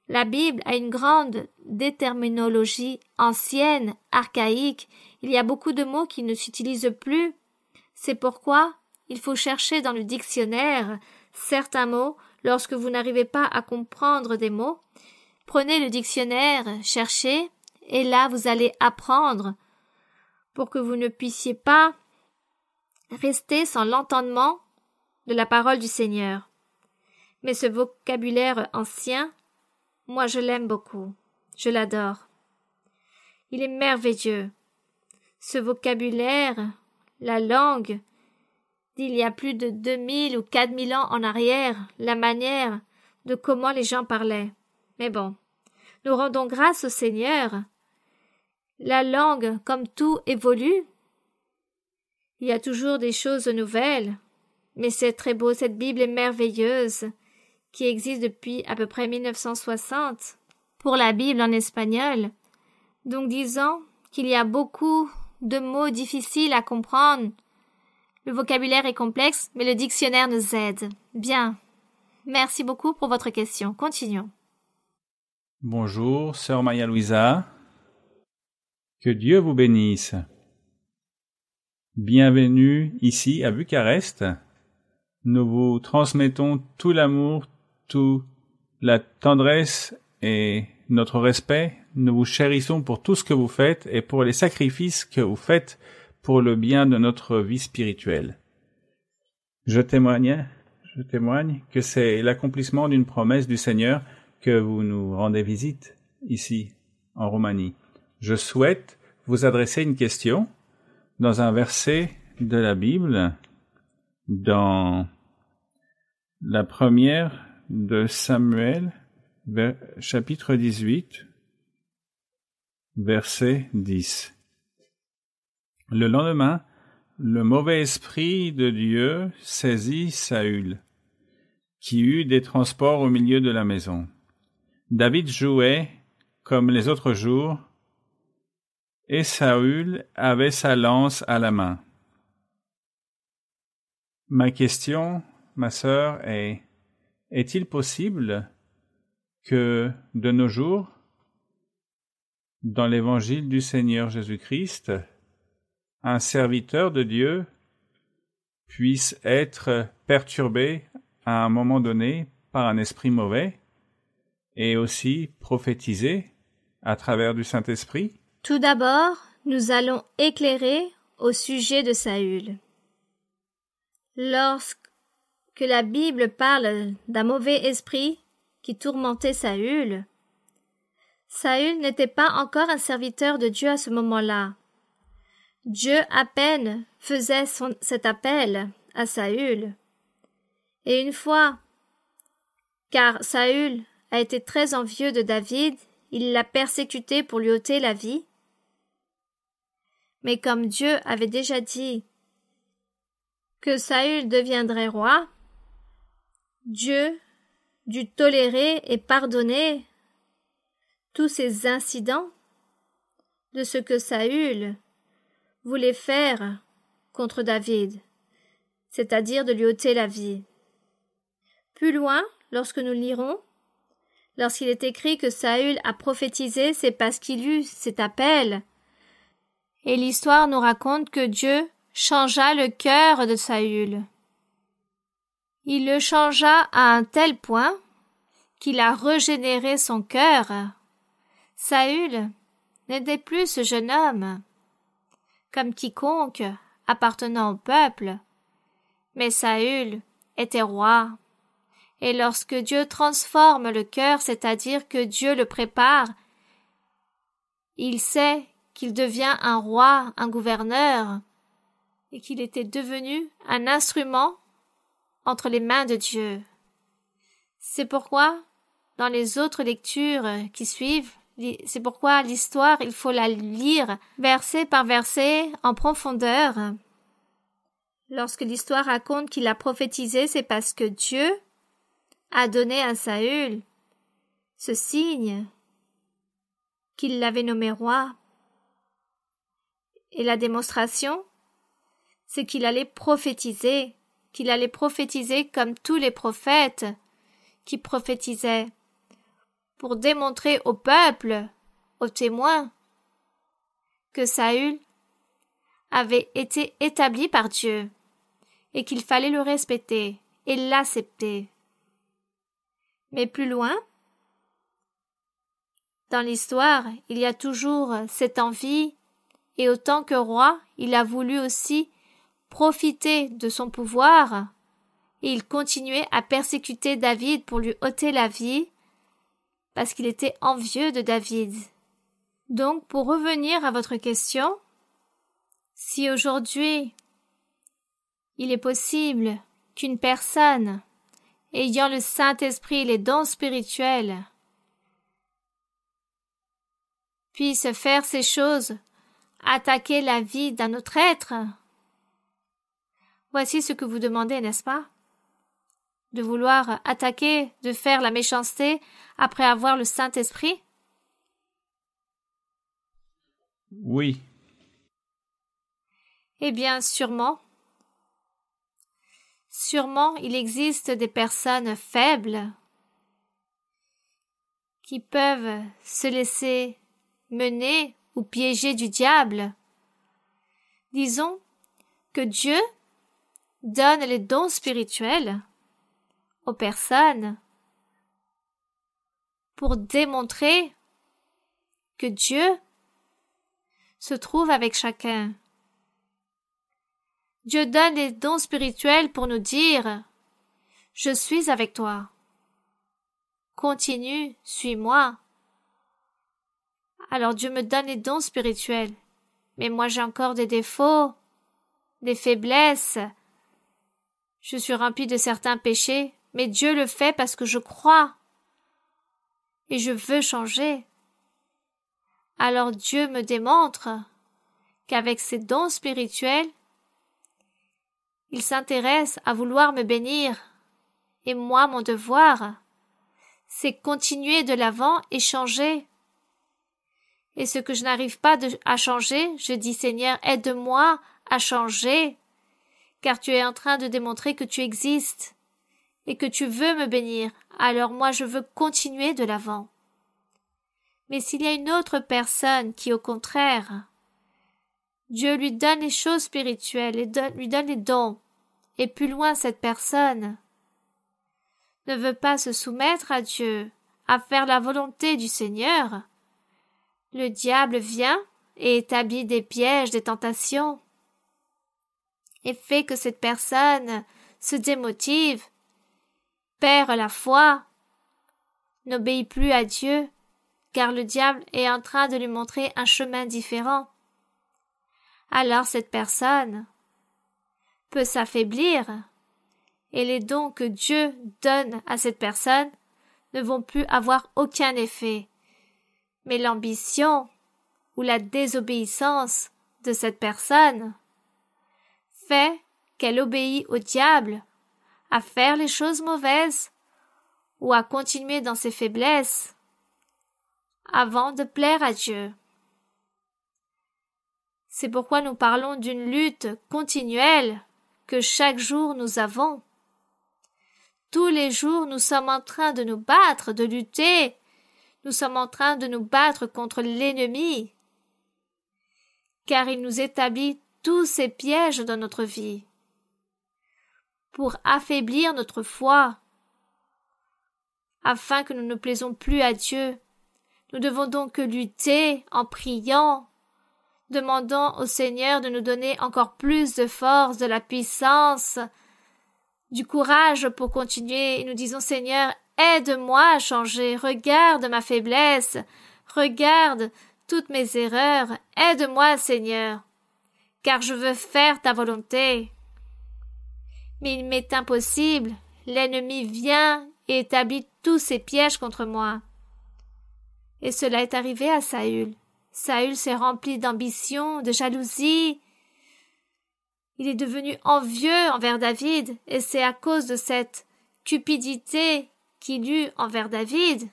La Bible a une grande déterminologie ancienne, archaïque. Il y a beaucoup de mots qui ne s'utilisent plus. C'est pourquoi il faut chercher dans le dictionnaire certains mots. Lorsque vous n'arrivez pas à comprendre des mots, prenez le dictionnaire, cherchez, et là vous allez apprendre pour que vous ne puissiez pas rester sans l'entendement de la parole du Seigneur. Mais ce vocabulaire ancien, moi je l'aime beaucoup, je l'adore. Il est merveilleux. Ce vocabulaire, la langue, d'il y a plus de 2000 ou 4000 ans en arrière, la manière de comment les gens parlaient. Mais bon, Nous rendons grâce au Seigneur. La langue, comme tout, évolue. Il y a toujours des choses nouvelles. Mais c'est très beau, cette Bible est merveilleuse, qui existe depuis à peu près 1960, pour la Bible en espagnol. Donc disons qu'il y a beaucoup de mots difficiles à comprendre. Le vocabulaire est complexe, mais le dictionnaire nous aide. Bien. Merci beaucoup pour votre question. Continuons. Bonjour, sœur Maria Luisa. Que Dieu vous bénisse. Bienvenue ici à Bucarest. Nous vous transmettons tout l'amour, toute la tendresse et notre respect. Nous vous chérissons pour tout ce que vous faites et pour les sacrifices que vous faites pour le bien de notre vie spirituelle. Je témoigne que c'est l'accomplissement d'une promesse du Seigneur que vous nous rendez visite ici, en Roumanie. Je souhaite vous adresser une question dans un verset de la Bible, dans la première de Samuel, chapitre 18, verset 10. Le lendemain, le mauvais esprit de Dieu saisit Saül, qui eut des transports au milieu de la maison. David jouait comme les autres jours, et Saül avait sa lance à la main. Ma question, ma sœur, est-il possible que, de nos jours, dans l'évangile du Seigneur Jésus-Christ, un serviteur de Dieu puisse être perturbé à un moment donné par un esprit mauvais et aussi prophétiser à travers du Saint-Esprit? Tout d'abord, nous allons éclairer au sujet de Saül. Lorsque la Bible parle d'un mauvais esprit qui tourmentait Saül, Saül n'était pas encore un serviteur de Dieu à ce moment-là. Dieu à peine faisait cet appel à Saül. Et une fois, car Saül a été très envieux de David, il l'a persécuté pour lui ôter la vie. Mais comme Dieu avait déjà dit que Saül deviendrait roi, Dieu dut tolérer et pardonner tous ces incidents de ce que Saül voulait faire contre David, c'est-à-dire de lui ôter la vie. Plus loin, lorsque nous lirons, lorsqu'il est écrit que Saül a prophétisé, c'est parce qu'il eut cet appel. Et l'histoire nous raconte que Dieu changea le cœur de Saül. Il le changea à un tel point qu'il a régénéré son cœur. Saül n'était plus ce jeune homme, comme quiconque appartenant au peuple, mais Saül était roi. Et lorsque Dieu transforme le cœur, c'est-à-dire que Dieu le prépare, il sait qu'il devient un roi, un gouverneur, et qu'il était devenu un instrument entre les mains de Dieu. C'est pourquoi, dans les autres lectures qui suivent, c'est pourquoi l'histoire, il faut la lire verset par verset en profondeur. Lorsque l'histoire raconte qu'il a prophétisé, c'est parce que Dieu a donné à Saül ce signe qu'il l'avait nommé roi. Et la démonstration, c'est qu'il allait prophétiser comme tous les prophètes qui prophétisaient, pour démontrer au peuple, aux témoins, que Saül avait été établi par Dieu et qu'il fallait le respecter et l'accepter. Mais plus loin, dans l'histoire, il y a toujours cette envie, et autant que roi, il a voulu aussi profiter de son pouvoir, et il continuait à persécuter David pour lui ôter la vie, parce qu'il était envieux de David. Donc, pour revenir à votre question, si aujourd'hui il est possible qu'une personne ayant le Saint-Esprit, les dons spirituels, puisse faire ces choses, attaquer la vie d'un autre être. Voici ce que vous demandez, n'est-ce pas? De vouloir attaquer, de faire la méchanceté après avoir le Saint-Esprit? Oui. Eh bien, sûrement. Sûrement, il existe des personnes faibles qui peuvent se laisser mener ou piéger du diable. Disons que Dieu donne les dons spirituels aux personnes pour démontrer que Dieu se trouve avec chacun. Dieu donne les dons spirituels pour nous dire « Je suis avec toi. Continue, suis-moi. » Alors Dieu me donne les dons spirituels, mais moi j'ai encore des défauts, des faiblesses. Je suis rempli de certains péchés, mais Dieu le fait parce que je crois et je veux changer. Alors Dieu me démontre qu'avec ses dons spirituels, il s'intéresse à vouloir me bénir. Et moi, mon devoir, c'est continuer de l'avant et changer. Et ce que je n'arrive pas à changer, je dis Seigneur, aide-moi à changer, car tu es en train de démontrer que tu existes et que tu veux me bénir. Alors moi, je veux continuer de l'avant. Mais s'il y a une autre personne qui, au contraire, Dieu lui donne les choses spirituelles et lui donne les dons, et plus loin cette personne ne veut pas se soumettre à Dieu, à faire la volonté du Seigneur, le diable vient et établit des pièges, des tentations, et fait que cette personne se démotive, perd la foi, n'obéit plus à Dieu, car le diable est en train de lui montrer un chemin différent. Alors cette personne peut s'affaiblir, et les dons que Dieu donne à cette personne ne vont plus avoir aucun effet. Mais l'ambition ou la désobéissance de cette personne fait qu'elle obéit au diable à faire les choses mauvaises ou à continuer dans ses faiblesses avant de plaire à Dieu. C'est pourquoi nous parlons d'une lutte continuelle que chaque jour nous avons. Tous les jours, nous sommes en train de nous battre, de lutter. Nous sommes en train de nous battre contre l'ennemi, car il nous établit tous ces pièges dans notre vie pour affaiblir notre foi, afin que nous ne plaisons plus à Dieu. Nous devons donc lutter en priant, demandant au Seigneur de nous donner encore plus de force, de la puissance, du courage pour continuer. Et nous disons, Seigneur, aide-moi à changer, regarde ma faiblesse, regarde toutes mes erreurs, aide-moi, Seigneur, car je veux faire ta volonté. Mais il m'est impossible, l'ennemi vient et établit tous ses pièges contre moi. Et cela est arrivé à Saül. Saül s'est rempli d'ambition, de jalousie. Il est devenu envieux envers David, et c'est à cause de cette cupidité qu'il eut envers David.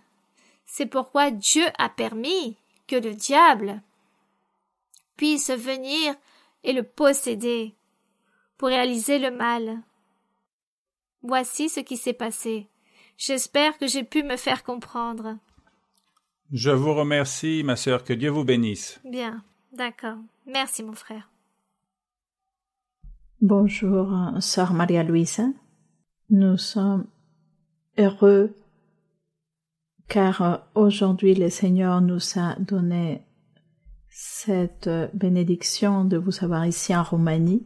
C'est pourquoi Dieu a permis que le diable puisse venir et le posséder pour réaliser le mal. Voici ce qui s'est passé. J'espère que j'ai pu me faire comprendre. Je vous remercie, ma sœur, que Dieu vous bénisse. Bien, d'accord. Merci, mon frère. Bonjour, sœur Maria-Louise. Nous sommes heureux car aujourd'hui le Seigneur nous a donné cette bénédiction de vous avoir ici en Roumanie.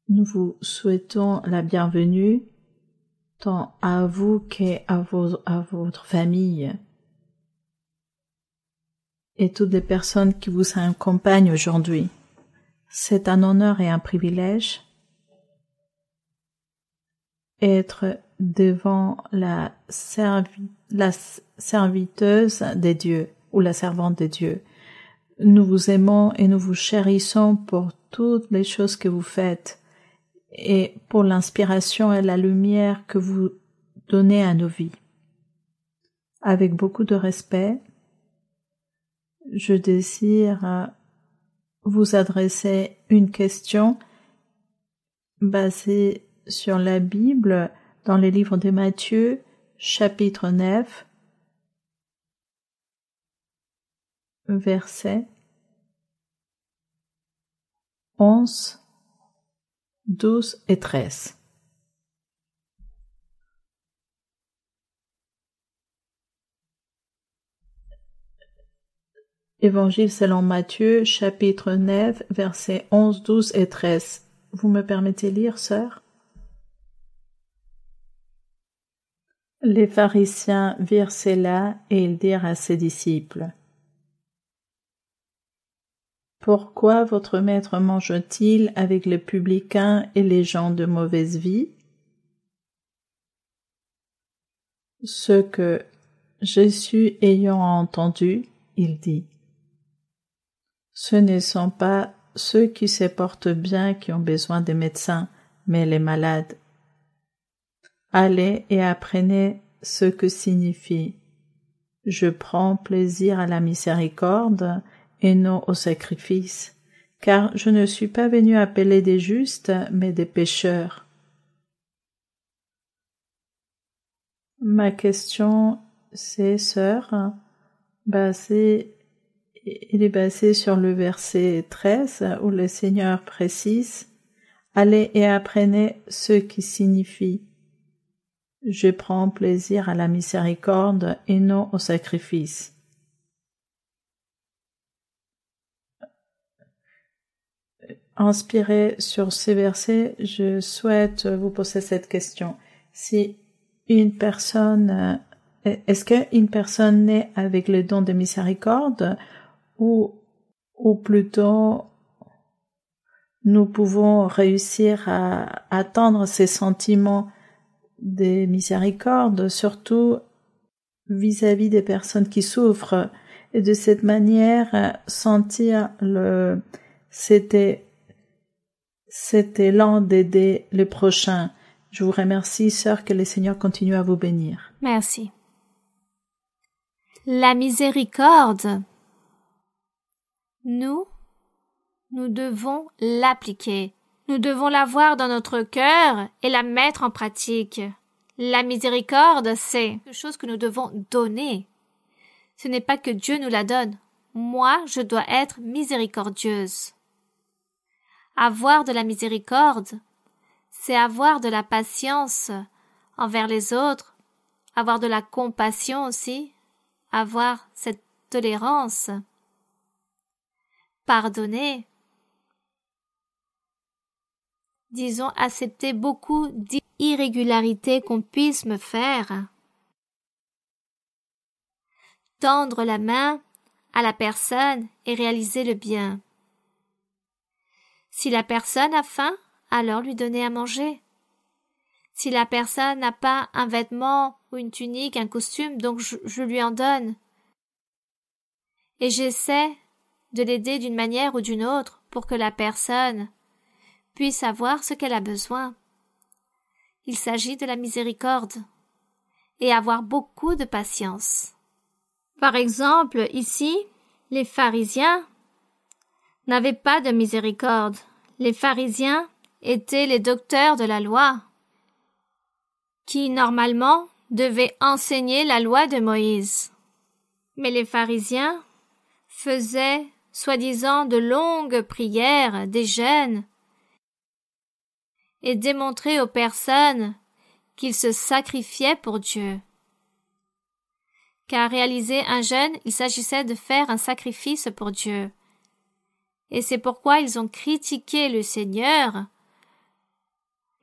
Nous vous souhaitons la bienvenue tant à vous qu'à votre famille et toutes les personnes qui vous accompagnent aujourd'hui. C'est un honneur et un privilège être devant la serviteuse de Dieu, ou la servante de Dieu. Nous vous aimons et nous vous chérissons pour toutes les choses que vous faites et pour l'inspiration et la lumière que vous donnez à nos vies. Avec beaucoup de respect, je désire vous adresser une question basée sur la Bible dans les livres de Matthieu, chapitre 9, versets 11, 12 et 13. Évangile selon Matthieu, chapitre 9, versets 11, 12 et 13. Vous me permettez lire, sœur? Les pharisiens virent cela et ils dirent à ses disciples: Pourquoi votre maître mange-t-il avec les publicains et les gens de mauvaise vie? Ce que Jésus ayant entendu, il dit: Ce ne sont pas ceux qui se portent bien qui ont besoin des médecins, mais les malades. Allez et apprenez ce que signifie « Je prends plaisir à la miséricorde et non au sacrifice, car je ne suis pas venu appeler des justes, mais des pécheurs. » Ma question, c'est, sœur, il est basé sur le verset 13 où le Seigneur précise « Allez et apprenez ce qui signifie « Je prends plaisir à la miséricorde et non au sacrifice ». Inspiré sur ces versets, je souhaite vous poser cette question. Si une personne, est-ce qu'une personne naît avec le don de miséricorde ou plutôt nous pouvons réussir à atteindre ces sentiments de miséricorde, surtout vis-à-vis des personnes qui souffrent, et de cette manière sentir cet élan d'aider le prochain. Je vous remercie, sœur, que le Seigneur continue à vous bénir. Merci. La miséricorde, nous devons l'appliquer. Nous devons l'avoir dans notre cœur et la mettre en pratique. La miséricorde, c'est quelque chose que nous devons donner. Ce n'est pas que Dieu nous la donne. Moi, je dois être miséricordieuse. Avoir de la miséricorde, c'est avoir de la patience envers les autres, avoir de la compassion aussi, avoir cette tolérance, pardonner, disons accepter beaucoup d'irrégularités qu'on puisse me faire, tendre la main à la personne et réaliser le bien. Si la personne a faim, alors lui donner à manger. Si la personne n'a pas un vêtement ou une tunique, un costume, donc je lui en donne. Et j'essaie de l'aider d'une manière ou d'une autre pour que la personne puisse avoir ce qu'elle a besoin. Il s'agit de la miséricorde et avoir beaucoup de patience. Par exemple, ici, les pharisiens n'avaient pas de miséricorde. Les pharisiens étaient les docteurs de la loi, qui normalement devaient enseigner la loi de Moïse. Mais les pharisiens faisaient soi-disant de longues prières, des jeûnes, et démontraient aux personnes qu'ils se sacrifiaient pour Dieu. Car réaliser un jeûne, il s'agissait de faire un sacrifice pour Dieu. Et c'est pourquoi ils ont critiqué le Seigneur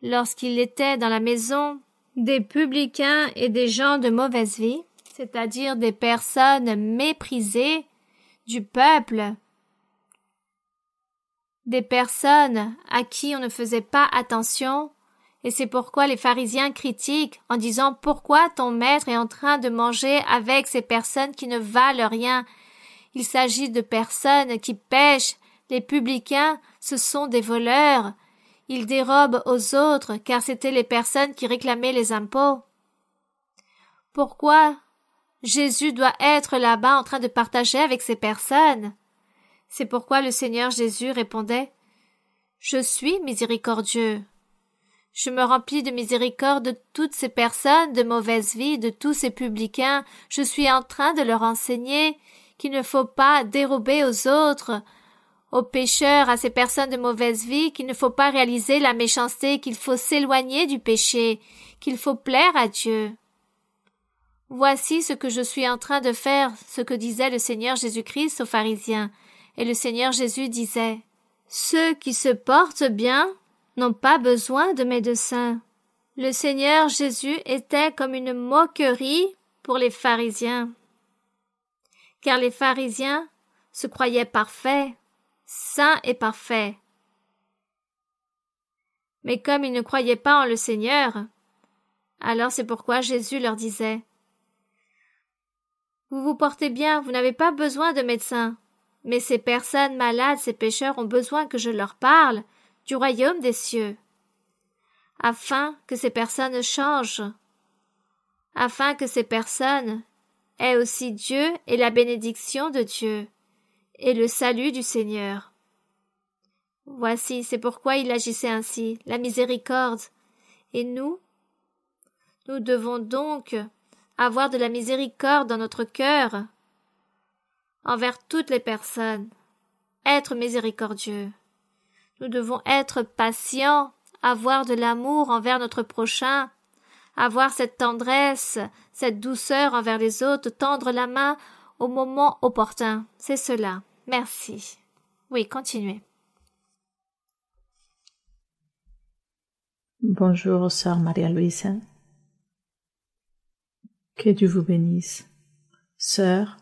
lorsqu'il était dans la maison des publicains et des gens de mauvaise vie, c'est-à-dire des personnes méprisées du peuple, des personnes à qui on ne faisait pas attention, et c'est pourquoi les pharisiens critiquent en disant « Pourquoi ton maître est en train de manger avec ces personnes qui ne valent rien ?» Il s'agit de personnes qui pêchent. Les publicains, ce sont des voleurs. Ils dérobent aux autres, car c'étaient les personnes qui réclamaient les impôts. Pourquoi Jésus doit être là-bas en train de partager avec ces personnes? C'est pourquoi le Seigneur Jésus répondait « Je suis miséricordieux. Je me remplis de miséricorde de toutes ces personnes de mauvaise vie, de tous ces publicains. Je suis en train de leur enseigner qu'il ne faut pas dérober aux autres, aux pécheurs, à ces personnes de mauvaise vie, qu'il ne faut pas réaliser la méchanceté, qu'il faut s'éloigner du péché, qu'il faut plaire à Dieu. Voici ce que je suis en train de faire, ce que disait le Seigneur Jésus-Christ aux pharisiens. Et le Seigneur Jésus disait, « Ceux qui se portent bien n'ont pas besoin de médecins. » Le Seigneur Jésus était comme une moquerie pour les pharisiens, car les pharisiens se croyaient parfaits, saints et parfaits. Mais comme ils ne croyaient pas en le Seigneur, alors c'est pourquoi Jésus leur disait, « Vous vous portez bien, vous n'avez pas besoin de médecins. Mais ces personnes malades, ces pécheurs ont besoin que je leur parle du royaume des cieux, afin que ces personnes changent, afin que ces personnes aient aussi Dieu et la bénédiction de Dieu et le salut du Seigneur. » Voici, c'est pourquoi il agissait ainsi, la miséricorde. Et nous devons donc avoir de la miséricorde dans notre cœur envers toutes les personnes, être miséricordieux. Nous devons être patients, avoir de l'amour envers notre prochain, avoir cette tendresse, cette douceur envers les autres, tendre la main au moment opportun. C'est cela. Merci. Oui, continuez. Bonjour, sœur Maria-Louisa. Que Dieu vous bénisse. Sœur,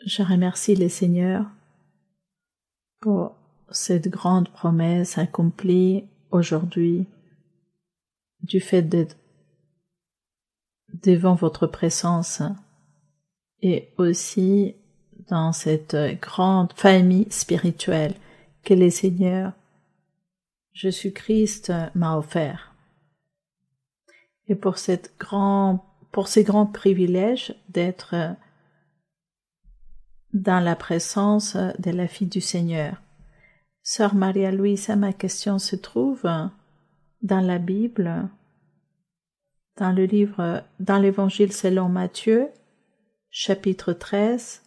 je remercie le Seigneur pour cette grande promesse accomplie aujourd'hui du fait d'être devant votre présence et aussi dans cette grande famille spirituelle que le Seigneur Jésus-Christ m'a offert. Et pour ces grands privilèges d'être dans la présence de la fille du Seigneur. Sœur Maria-Louisa, ma question se trouve dans la Bible, dans l'Évangile selon Matthieu, chapitre 13,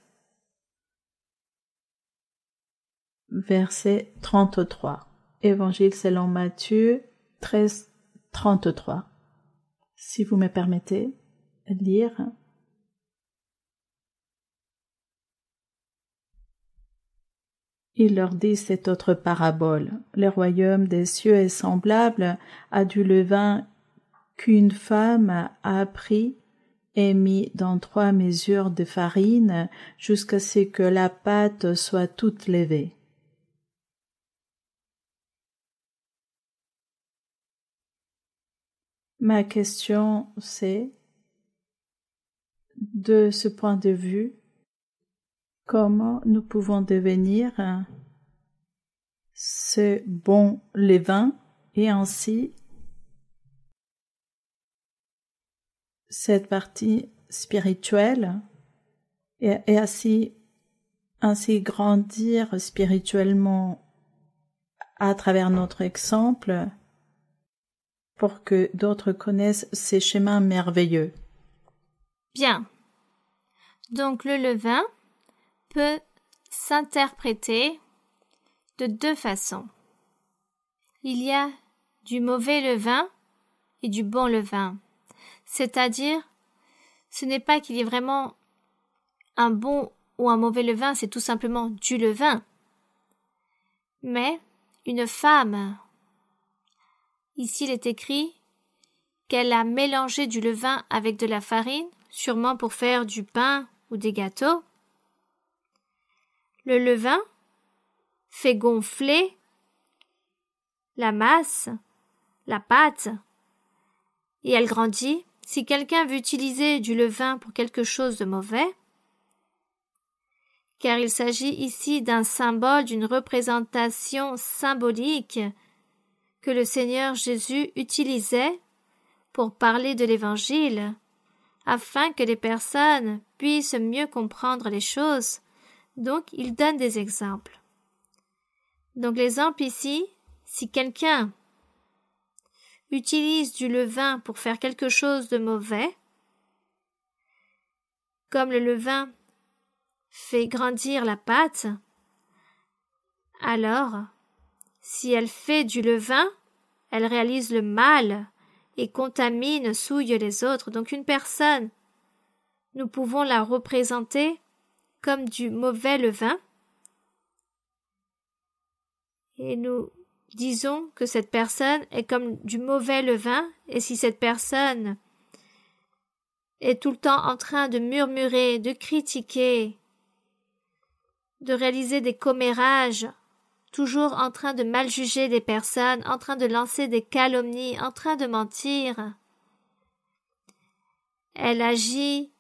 verset 33. Évangile selon Matthieu 13, 33. Si vous me permettez de lire. Il leur dit cette autre parabole. Le royaume des cieux est semblable à du levain qu'une femme a pris et mis dans 3 mesures de farine jusqu'à ce que la pâte soit toute levée. Ma question c'est, de ce point de vue, comment nous pouvons devenir ce bon levain et ainsi cette partie spirituelle et ainsi grandir spirituellement à travers notre exemple pour que d'autres connaissent ces chemins merveilleux. Bien. Donc le levain peut s'interpréter de 2 façons. Il y a du mauvais levain et du bon levain. C'est-à-dire, ce n'est pas qu'il y ait vraiment un bon ou un mauvais levain, c'est tout simplement du levain. Mais une femme, ici il est écrit qu'elle a mélangé du levain avec de la farine, sûrement pour faire du pain ou des gâteaux. Le levain fait gonfler la masse, la pâte, et elle grandit. Si quelqu'un veut utiliser du levain pour quelque chose de mauvais, car il s'agit ici d'un symbole, d'une représentation symbolique que le Seigneur Jésus utilisait pour parler de l'Évangile, afin que les personnes puissent mieux comprendre les choses. Donc, il donne des exemples. Donc, l'exemple ici, si quelqu'un utilise du levain pour faire quelque chose de mauvais, comme le levain fait grandir la pâte, alors, si elle fait du levain, elle réalise le mal et contamine, souille les autres. Donc une personne, nous pouvons la représenter comme du mauvais levain et nous disons que cette personne est comme du mauvais levain, et si cette personne est tout le temps en train de murmurer, de critiquer, de réaliser des commérages, toujours en train de mal juger des personnes, en train de lancer des calomnies, en train de mentir, elle agit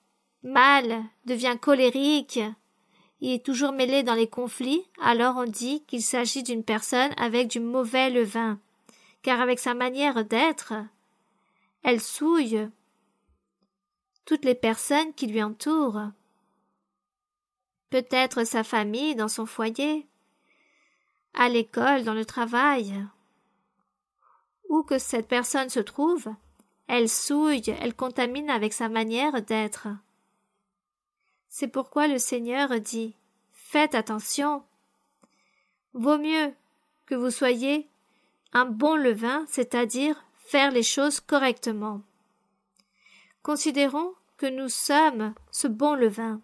mal, devient colérique, il est toujours mêlé dans les conflits, alors on dit qu'il s'agit d'une personne avec du mauvais levain, car avec sa manière d'être, elle souille toutes les personnes qui lui entourent. Peut-être sa famille dans son foyer, à l'école, dans le travail. Où que cette personne se trouve, elle souille, elle contamine avec sa manière d'être. C'est pourquoi le Seigneur dit « Faites attention, vaut mieux que vous soyez un bon levain, c'est-à-dire faire les choses correctement. » Considérons que nous sommes ce bon levain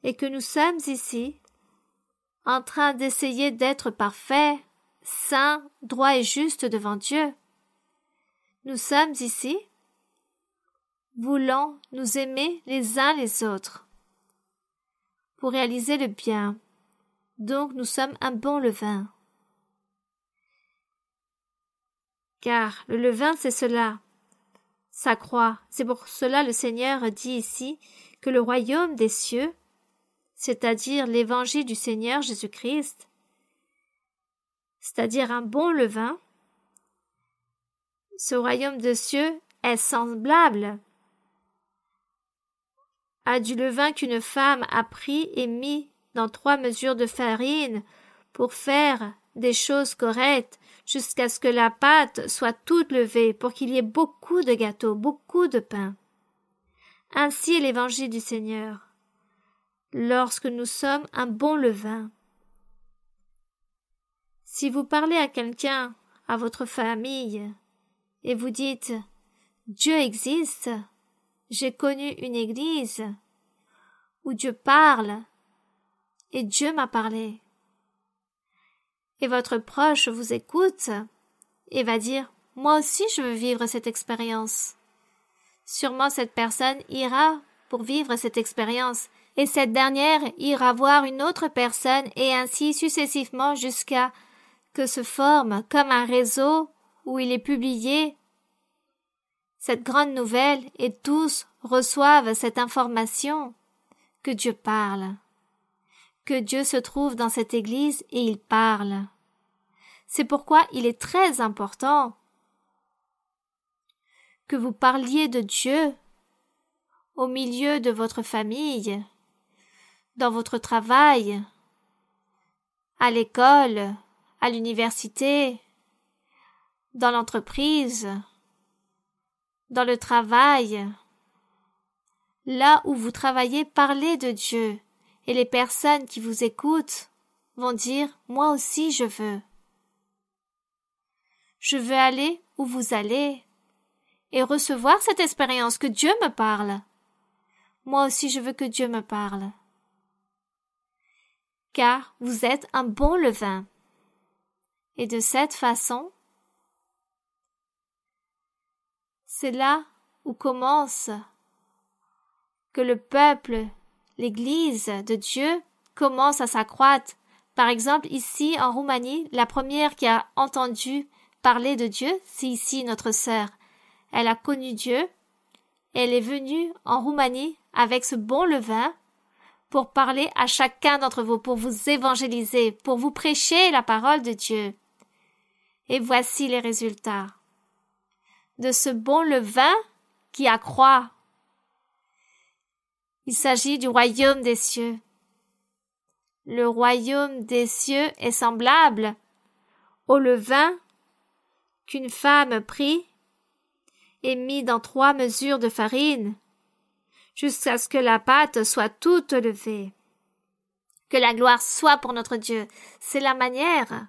et que nous sommes ici en train d'essayer d'être parfaits, saints, droits et justes devant Dieu. Nous sommes ici voulant nous aimer les uns les autres pour réaliser le bien. Donc nous sommes un bon levain. Car le levain, c'est cela, sa croix. C'est pour cela le Seigneur dit ici que le royaume des cieux, c'est-à-dire l'évangile du Seigneur Jésus-Christ, c'est-à-dire un bon levain, ce royaume des cieux est semblable à du levain qu'une femme a pris et mis dans 3 mesures de farine pour faire des choses correctes jusqu'à ce que la pâte soit toute levée pour qu'il y ait beaucoup de gâteaux, beaucoup de pain. Ainsi est l'évangile du Seigneur. Lorsque nous sommes un bon levain. Si vous parlez à quelqu'un, à votre famille, et vous dites « Dieu existe, j'ai connu une église où Dieu parle et Dieu m'a parlé. » Et votre proche vous écoute et va dire « Moi aussi je veux vivre cette expérience. » Sûrement cette personne ira pour vivre cette expérience et cette dernière ira voir une autre personne et ainsi successivement jusqu'à que se forme comme un réseau où il est publié cette grande nouvelle et tous reçoivent cette information que Dieu parle, que Dieu se trouve dans cette église et il parle. C'est pourquoi il est très important que vous parliez de Dieu au milieu de votre famille, dans votre travail, à l'école, à l'université, dans l'entreprise, dans le travail. Là où vous travaillez, parlez de Dieu et les personnes qui vous écoutent vont dire « Moi aussi je veux. Je veux aller où vous allez et recevoir cette expérience que Dieu me parle. Moi aussi je veux que Dieu me parle. » Car vous êtes un bon levain. Et de cette façon, c'est là où commence que le peuple, l'Église de Dieu, commence à s'accroître. Par exemple, ici en Roumanie, la première qui a entendu parler de Dieu, c'est ici notre sœur. Elle a connu Dieu, et elle est venue en Roumanie avec ce bon levain pour parler à chacun d'entre vous, pour vous évangéliser, pour vous prêcher la parole de Dieu. Et voici les résultats. De ce bon levain qui accroît. Il s'agit du royaume des cieux. Le royaume des cieux est semblable au levain qu'une femme prit et mit dans 3 mesures de farine, jusqu'à ce que la pâte soit toute levée. Que la gloire soit pour notre Dieu. C'est la manière,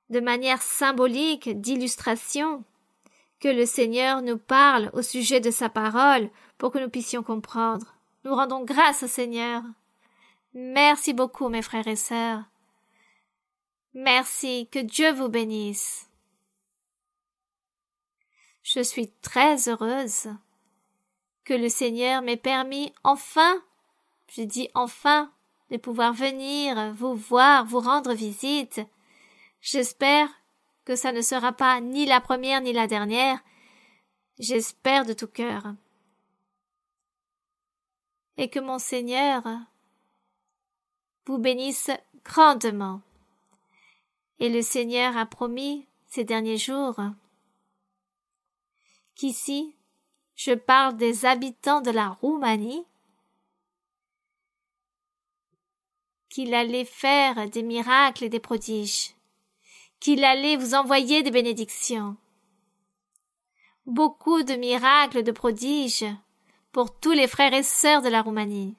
de manière symbolique, d'illustration, que le Seigneur nous parle au sujet de sa parole pour que nous puissions comprendre. Nous rendons grâce au Seigneur. Merci beaucoup, mes frères et sœurs. Merci, que Dieu vous bénisse. Je suis très heureuse que le Seigneur m'ait permis enfin, je dis enfin, de pouvoir venir vous voir, vous rendre visite. J'espère que ça ne sera pas ni la première ni la dernière. J'espère de tout cœur. Et que mon Seigneur vous bénisse grandement. Et le Seigneur a promis ces derniers jours qu'ici, je parle des habitants de la Roumanie, qu'il allait faire des miracles et des prodiges, qu'il allait vous envoyer des bénédictions. Beaucoup de miracles, de prodiges pour tous les frères et sœurs de la Roumanie.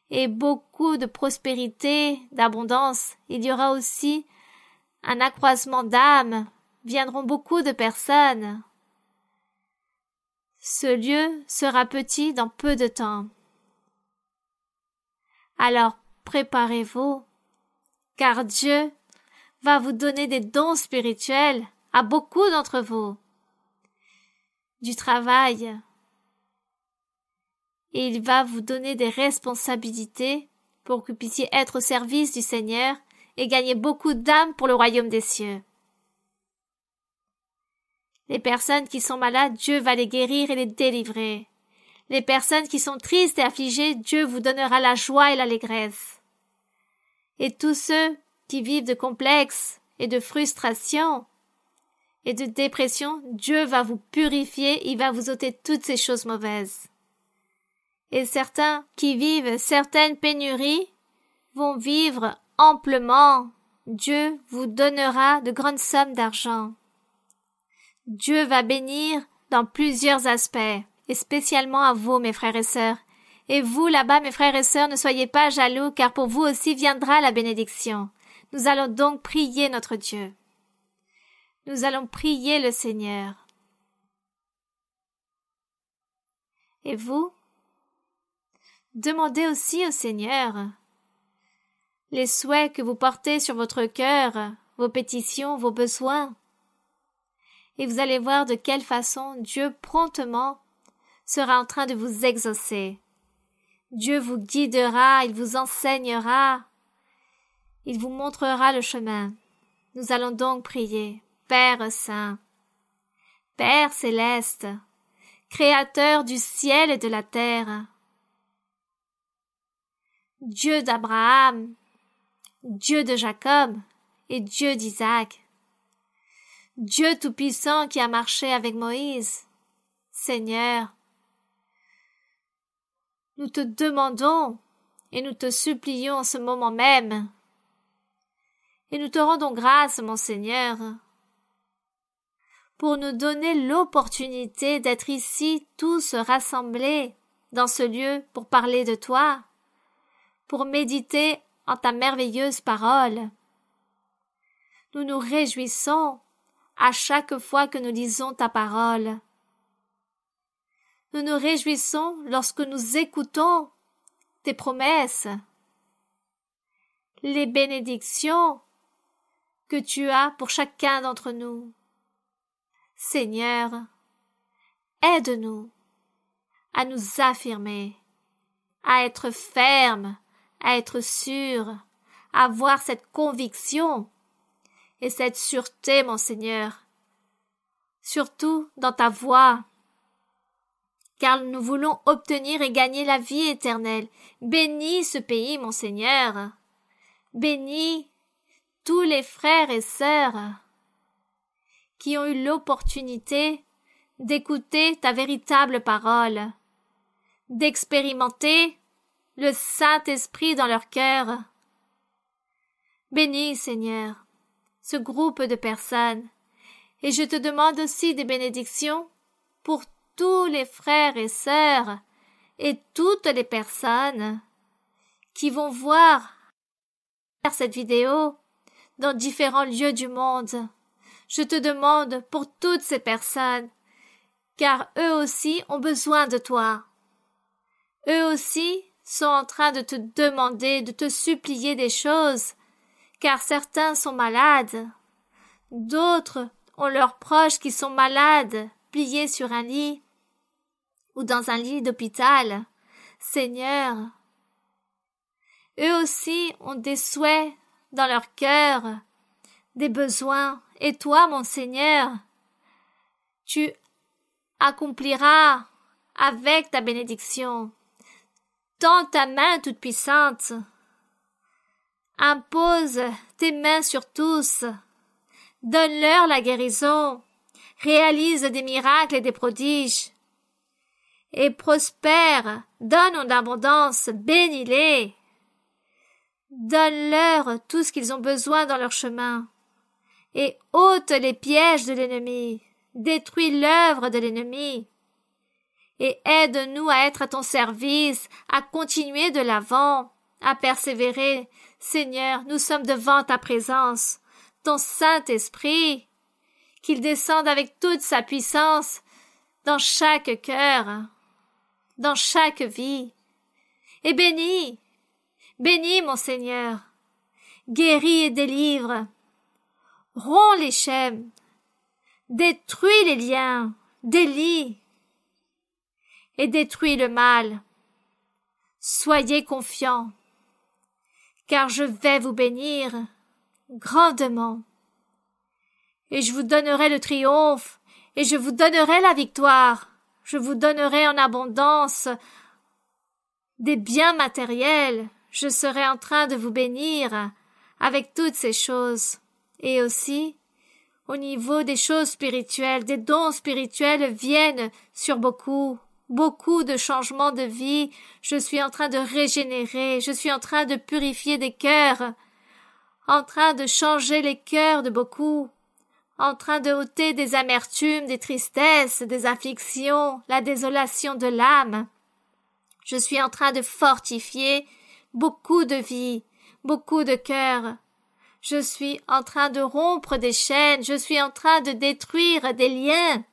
Et beaucoup de prospérité, d'abondance. Il y aura aussi un accroissement d'âmes, viendront beaucoup de personnes. Ce lieu sera petit dans peu de temps. Alors, préparez-vous, car Dieu va vous donner des dons spirituels à beaucoup d'entre vous, du travail, et il va vous donner des responsabilités pour que vous puissiez être au service du Seigneur et gagner beaucoup d'âmes pour le royaume des cieux. Les personnes qui sont malades, Dieu va les guérir et les délivrer. Les personnes qui sont tristes et affligées, Dieu vous donnera la joie et l'allégresse. Et tous ceux qui vivent de complexes et de frustrations et de dépression, Dieu va vous purifier, il va vous ôter toutes ces choses mauvaises. Et certains qui vivent certaines pénuries vont vivre amplement. Dieu vous donnera de grandes sommes d'argent. Dieu va bénir dans plusieurs aspects, et spécialement à vous, mes frères et sœurs. Et vous, là-bas, mes frères et sœurs, ne soyez pas jaloux, car pour vous aussi viendra la bénédiction. Nous allons donc prier notre Dieu. Nous allons prier le Seigneur. Et vous, demandez aussi au Seigneur les souhaits que vous portez sur votre cœur, vos pétitions, vos besoins. Et vous allez voir de quelle façon Dieu promptement sera en train de vous exaucer. Dieu vous guidera, il vous enseignera, il vous montrera le chemin. Nous allons donc prier. Père Saint, Père Céleste, Créateur du ciel et de la terre, Dieu d'Abraham, Dieu de Jacob et Dieu d'Isaac, Dieu Tout-Puissant qui a marché avec Moïse, Seigneur, nous te demandons et nous te supplions en ce moment même, et nous te rendons grâce, mon Seigneur, pour nous donner l'opportunité d'être ici tous rassemblés dans ce lieu pour parler de toi, pour méditer en ta merveilleuse parole. Nous nous réjouissons à chaque fois que nous lisons ta parole. Nous nous réjouissons lorsque nous écoutons tes promesses, les bénédictions que tu as pour chacun d'entre nous. Seigneur, aide-nous à nous affirmer, à être fermes, à être sûrs, à avoir cette conviction et cette sûreté, mon Seigneur, surtout dans ta voix, car nous voulons obtenir et gagner la vie éternelle. Bénis ce pays, mon Seigneur. Bénis tous les frères et sœurs qui ont eu l'opportunité d'écouter ta véritable parole, d'expérimenter le Saint-Esprit dans leur cœur. Bénis, Seigneur, ce groupe de personnes, et je te demande aussi des bénédictions pour tous les frères et sœurs et toutes les personnes qui vont voir cette vidéo dans différents lieux du monde. Je te demande pour toutes ces personnes, car eux aussi ont besoin de toi. Eux aussi sont en train de te demander, de te supplier des choses, car certains sont malades, d'autres ont leurs proches qui sont malades, pliés sur un lit ou dans un lit d'hôpital. Seigneur, eux aussi ont des souhaits dans leur cœur, des besoins, et toi, mon Seigneur, tu accompliras avec ta bénédiction. Tends ta main toute puissante, impose tes mains sur tous, donne-leur la guérison, réalise des miracles et des prodiges, et prospère, donne en abondance, bénis-les, donne-leur tout ce qu'ils ont besoin dans leur chemin, et ôte les pièges de l'ennemi, détruis l'œuvre de l'ennemi, et aide-nous à être à ton service, à continuer de l'avant, à persévérer. Seigneur, nous sommes devant ta présence, ton Saint-Esprit, qu'il descende avec toute sa puissance dans chaque cœur, dans chaque vie. Et bénis, bénis mon Seigneur, guéris et délivre, romps les chaînes, détruis les liens, délie et détruis le mal. Soyez confiants, car je vais vous bénir grandement. Et je vous donnerai le triomphe, et je vous donnerai la victoire. Je vous donnerai en abondance des biens matériels. Je serai en train de vous bénir avec toutes ces choses. Et aussi, au niveau des choses spirituelles, des dons spirituels viennent sur beaucoup de changements de vie. Je suis en train de régénérer, je suis en train de purifier des cœurs, en train de changer les cœurs de beaucoup, en train de ôter des amertumes, des tristesses, des afflictions, la désolation de l'âme. Je suis en train de fortifier beaucoup de vies, beaucoup de cœurs. Je suis en train de rompre des chaînes, je suis en train de détruire des liens.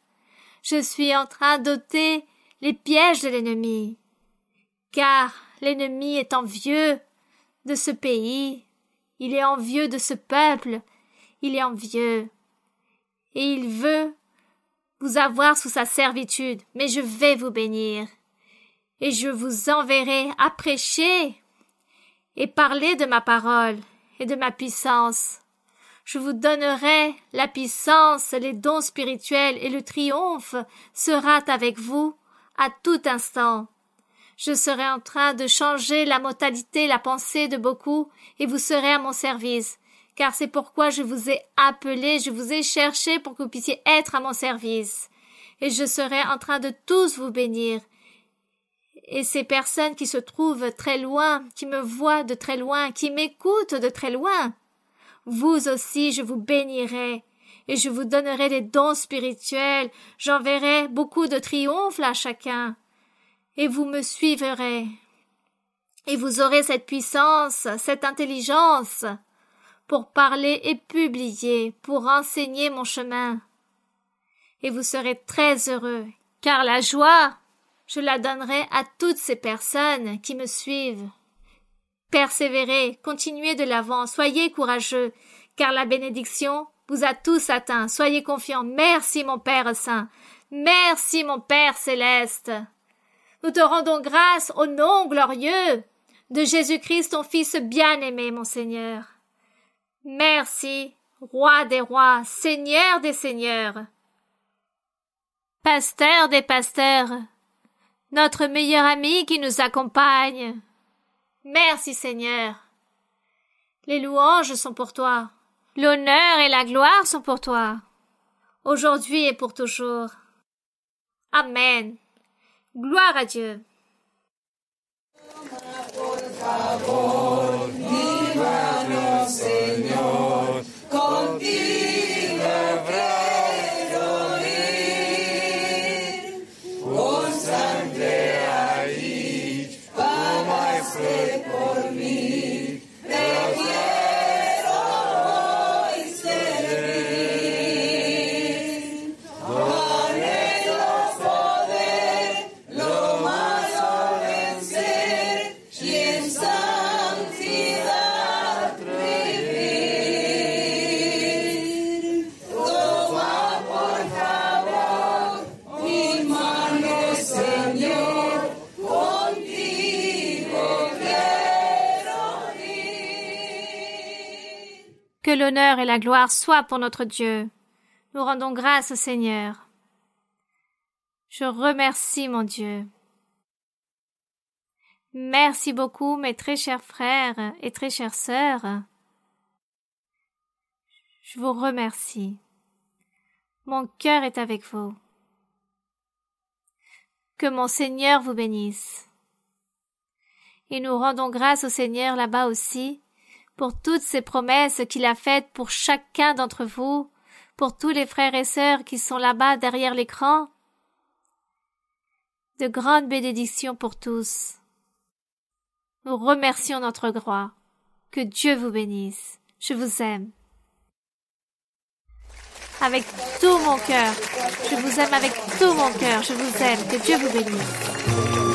Je suis en train d'ôter les pièges de l'ennemi, car l'ennemi est envieux de ce pays, il est envieux de ce peuple, il est envieux, et il veut vous avoir sous sa servitude, mais je vais vous bénir, et je vous enverrai à prêcher et parler de ma parole et de ma puissance. Je vous donnerai la puissance, les dons spirituels, et le triomphe sera avec vous à tout instant. Je serai en train de changer la mentalité, la pensée de beaucoup, et vous serez à mon service, car c'est pourquoi je vous ai appelé, je vous ai cherché pour que vous puissiez être à mon service. Et je serai en train de tous vous bénir. Et ces personnes qui se trouvent très loin, qui me voient de très loin, qui m'écoutent de très loin, vous aussi je vous bénirai, et je vous donnerai des dons spirituels, j'enverrai beaucoup de triomphes à chacun, et vous me suivrez, et vous aurez cette puissance, cette intelligence, pour parler et publier, pour enseigner mon chemin, et vous serez très heureux, car la joie, je la donnerai à toutes ces personnes qui me suivent. Persévérez, continuez de l'avant, soyez courageux, car la bénédiction vous a tous atteints. Soyez confiants. Merci mon Père Saint. Merci mon Père Céleste. Nous te rendons grâce au nom glorieux de Jésus-Christ, ton Fils bien-aimé, mon Seigneur. Merci, Roi des rois, Seigneur des seigneurs, Pasteur des pasteurs. notre meilleur ami qui nous accompagne. Merci Seigneur. Les louanges sont pour toi. L'honneur et la gloire sont pour toi. Aujourd'hui et pour toujours. Amen. Gloire à Dieu. Por favor, líbranos, Señor, contigo quiero ir, constante ahí, tomaste por mí, te quiero hoy servir, con el poder, lo malo vencer, y en santidad vivir. Toma por favor mi mano, Señor, contigo quiero ir. Que l'honneur et la gloire soient pour notre Dieu. Nous rendons grâce au Seigneur. Je remercie mon Dieu. Merci beaucoup, mes très chers frères et très chères sœurs. Je vous remercie. Mon cœur est avec vous. Que mon Seigneur vous bénisse. Et nous rendons grâce au Seigneur là-bas aussi pour toutes ces promesses qu'il a faites pour chacun d'entre vous, pour tous les frères et sœurs qui sont là-bas derrière l'écran. De grandes bénédictions pour tous. Nous remercions notre roi. Que Dieu vous bénisse. Je vous aime. Avec tout mon cœur. Je vous aime avec tout mon cœur. Je vous aime. Que Dieu vous bénisse.